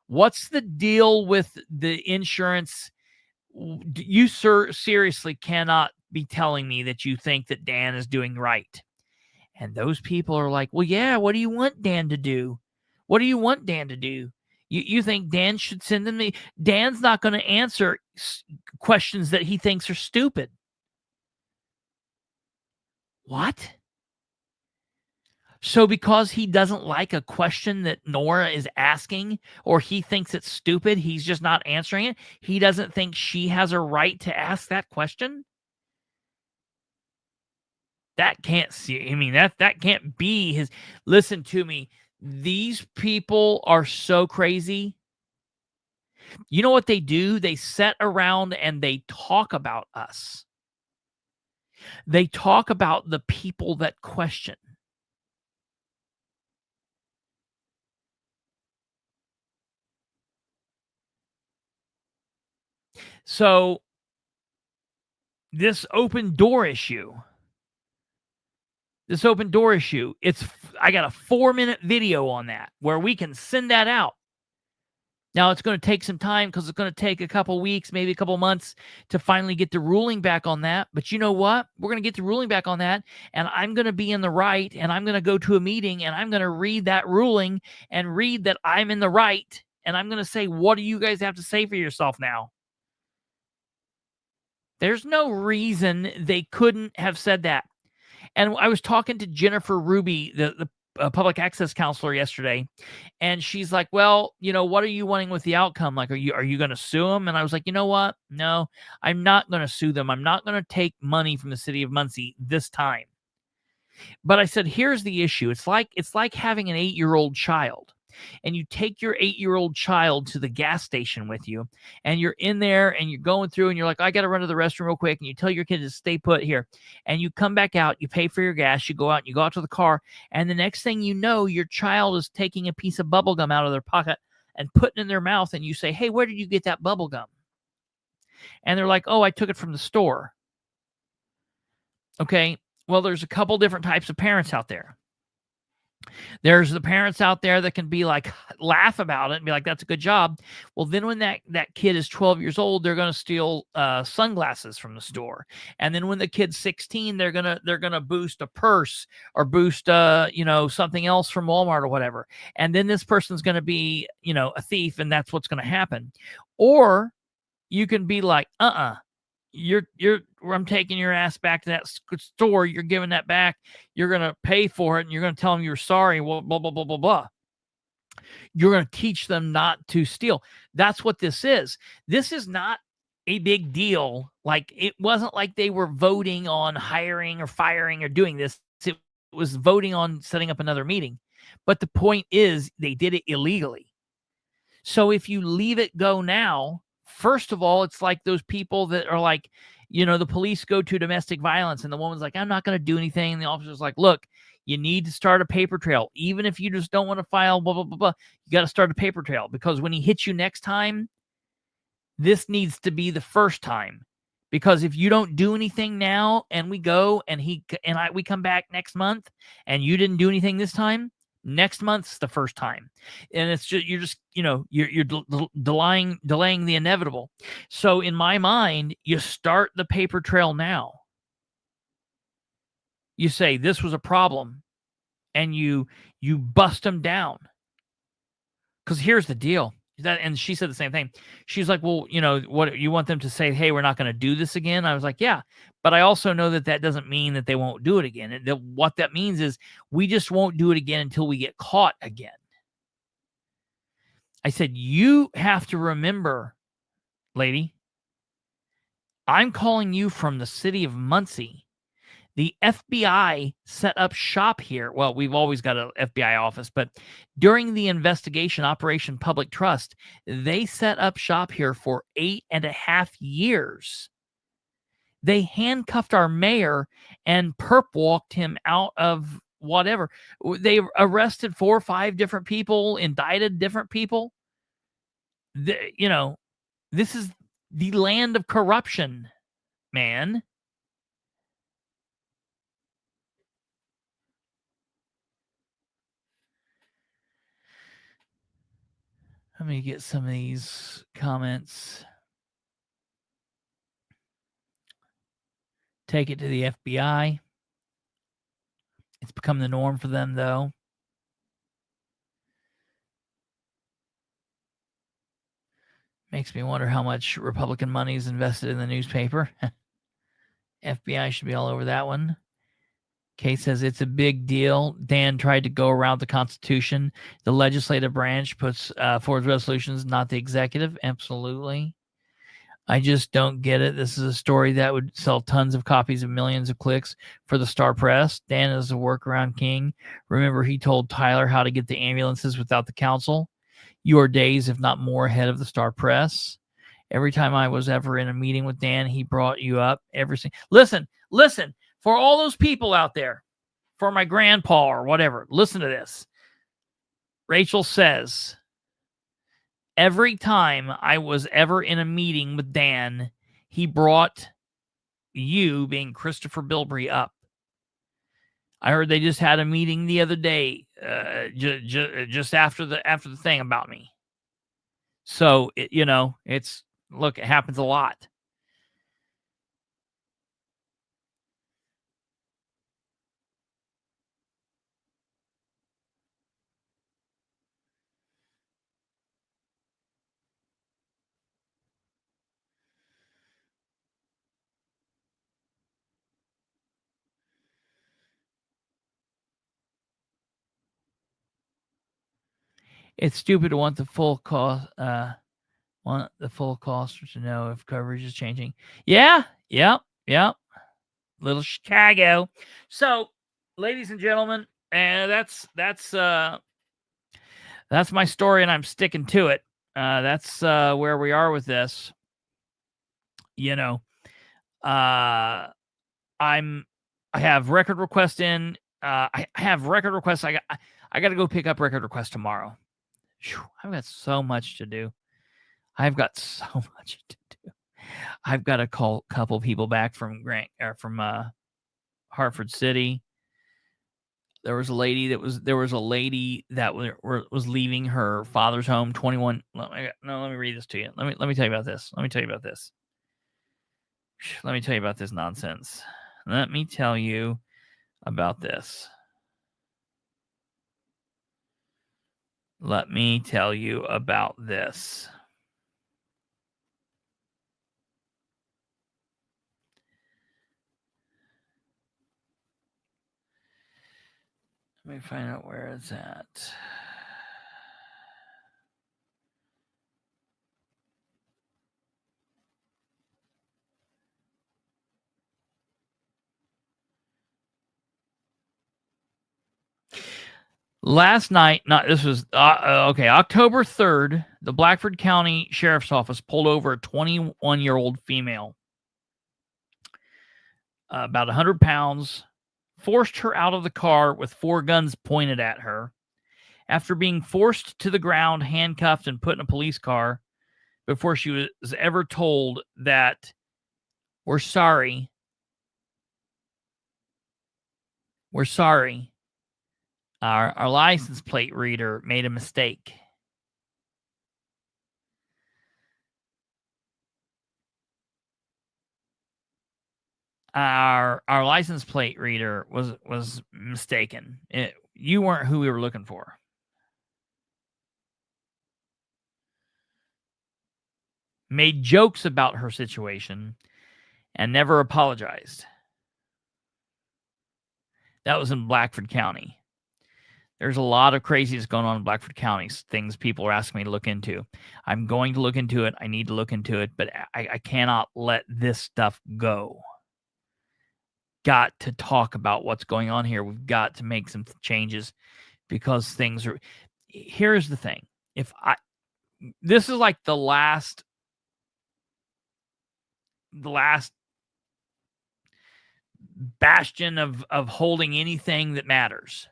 [SPEAKER 2] What's the deal with the insurance? You, sir, seriously cannot be telling me that you think that Dan is doing right. And those people are like, well, yeah, what do you want Dan to do? What do you want Dan to do? You think Dan should send them the... Dan's not going to answer questions that he thinks are stupid. What? So because he doesn't like a question that Nora is asking, or he thinks it's stupid, he's just not answering it? He doesn't think she has a right to ask that question? That can't see. I mean, that can't be his... Listen to me. These people are so crazy. You know what they do? They sit around and they talk about us. They talk about the people that question. So this open door issue, I got a 4-minute video on that where we can send that out. Now it's going to take some time because it's going to take a couple weeks, maybe a couple months to finally get the ruling back on that. But you know what? We're going to get the ruling back on that, and I'm going to be in the right, and I'm going to go to a meeting, and I'm going to read that ruling and read that I'm in the right, and I'm going to say, what do you guys have to say for yourself now? There's no reason they couldn't have said that. And I was talking to Jennifer Ruby, the public access counselor, yesterday, and she's like, well, what are you wanting with the outcome? Like, are you going to sue them? And I was like, you know what? No, I'm not going to sue them. I'm not going to take money from the city of Muncie this time. But I said, here's the issue. It's like having an 8-year-old child. And you take your 8-year-old child to the gas station with you, and you're in there and you're going through and you're like, I got to run to the restroom real quick. And you tell your kid to stay put here, and you come back out, you pay for your gas, you go out and you go out to the car. And the next thing you know, your child is taking a piece of bubble gum out of their pocket and putting it in their mouth, and you say, hey, where did you get that bubble gum? And they're like, oh, I took it from the store. Okay, well, there's a couple different types of parents out there. There's the parents out there that can be like, laugh about it and be like, that's a good job. Well, then when that kid is 12 years old, they're going to steal sunglasses from the store. And then when the kid's 16, they're going to boost a purse or boost, something else from Walmart or whatever. And then this person's going to be, a thief, and that's what's going to happen. Or you can be like, I'm taking your ass back to that store. You're giving that back. You're going to pay for it, and you're going to tell them you're sorry. Blah, blah, blah, blah, blah, blah. You're going to teach them not to steal. That's what this is. This is not a big deal. Like, it wasn't like they were voting on hiring or firing or doing this. It was voting on setting up another meeting. But the point is, they did it illegally. So if you leave it go now, first of all, it's like those people that are like, the police go to domestic violence, and the woman's like, I'm not going to do anything. And the officer's like, look, you need to start a paper trail. Even if you just don't want to file, blah, blah, blah, blah, you got to start a paper trail, because when he hits you next time, this needs to be the first time. Because if you don't do anything now, and we go and we come back next month, and you didn't do anything this time, next month's the first time. And it's just, you're delaying the inevitable. So in my mind, you start the paper trail now. You say this was a problem, and you bust them down. Because here's the deal. And she said the same thing. She's like, well, what you want them to say, hey, we're not going to do this again? I was like, yeah, but I also know that doesn't mean that they won't do it again. And what that means is we just won't do it again until we get caught again. I said, you have to remember, lady, I'm calling you from the city of Muncie. The FBI set up shop here. Well, we've always got an FBI office, but during the investigation, Operation Public Trust, they set up shop here for 8.5 years. They handcuffed our mayor and perp walked him out of whatever. They arrested 4 or 5 different people, indicted different people. This is the land of corruption, man. Let me get some of these comments. Take it to the FBI. It's become the norm for them, though. Makes me wonder how much Republican money is invested in the newspaper. FBI should be all over that one. Kate says it's a big deal. Dan tried to go around the Constitution. The legislative branch puts forward resolutions, not the executive. Absolutely. I just don't get it. This is a story that would sell tons of copies of millions of clicks for the Star Press. Dan is a workaround king. Remember, he told Tyler how to get the ambulances without the council. You are days, if not more, ahead of the Star Press. Every time I was ever in a meeting with Dan, he brought you up. Listen. For all those people out there, for my grandpa or whatever, listen to this. Rachel says, every time I was ever in a meeting with Dan, he brought you, being Christopher Bilbrey, up. I heard they just had a meeting the other day, just after the thing about me. So, it happens a lot. It's stupid to want the full cost. Want the full cost to know if coverage is changing. Yeah. Little Chicago. So, ladies and gentlemen, that's my story, and I'm sticking to it. That's where we are with this. I have record request in. I have record requests. I got to go pick up record request tomorrow. I've got so much to do. I've got so much to do. I've got to call a couple people back from Hartford City. There was a lady that was leaving her father's home. 21. Let me read this to you. Let me tell you about this. Let me tell you about this. Let me tell you about this nonsense. Let me tell you about this. Let me tell you about this. Let me find out where it's at. Last night, October 3rd, the Blackford County Sheriff's Office pulled over a 21-year-old female, about 100 pounds, forced her out of the car with 4 guns pointed at her. After being forced to the ground, handcuffed, and put in a police car before she was ever told that, we're sorry. We're sorry. Our license plate reader made a mistake. Our license plate reader was mistaken. You weren't who we were looking for. Made jokes about her situation and never apologized. That was in Blackford County. There's a lot of craziness going on in Blackford County, things people are asking me to look into. I'm going to look into it. I need to look into it, but I cannot let this stuff go. Got to talk about what's going on here. We've got to make some changes because things are... Here's the thing. This is like the last bastion of holding anything that matters.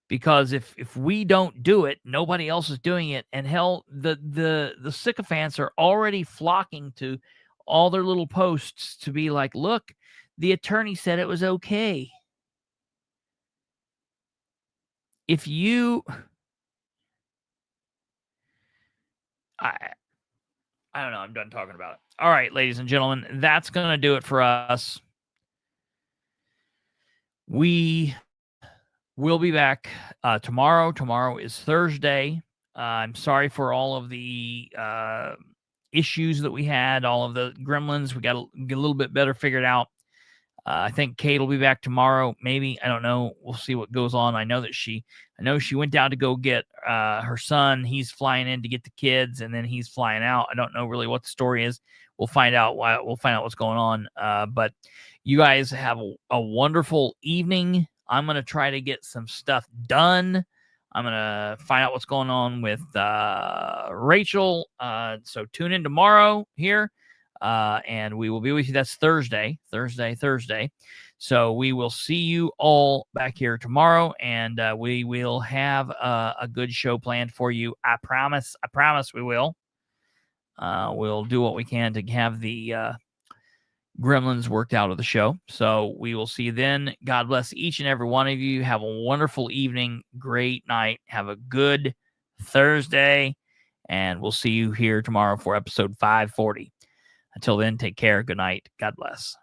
[SPEAKER 2] Because if we don't do it, nobody else is doing it. And hell, the sycophants are already flocking to all their little posts to be like, look, the attorney said it was okay. If you... I don't know. I'm done talking about it. All right, ladies and gentlemen, that's going to do it for us. We will be back tomorrow. Tomorrow is Thursday. I'm sorry for all of the issues that we had, all of the gremlins. We got to get a little bit better figured out. I think Kate will be back tomorrow. Maybe. I don't know. We'll see what goes on. I know she went down to go get her son. He's flying in to get the kids, and then he's flying out. I don't know really what the story is. We'll find out what's going on. But you guys have a wonderful evening. I'm going to try to get some stuff done. I'm going to find out what's going on with Rachel. So tune in tomorrow here. And we will be with you. That's Thursday. So we will see you all back here tomorrow, and we will have a good show planned for you. I promise we will. We'll do what we can to have the gremlins worked out of the show. So we will see you then. God bless each and every one of you. Have a wonderful evening. Great night. Have a good Thursday, and we'll see you here tomorrow for episode 540. Until then, take care. Good night. God bless.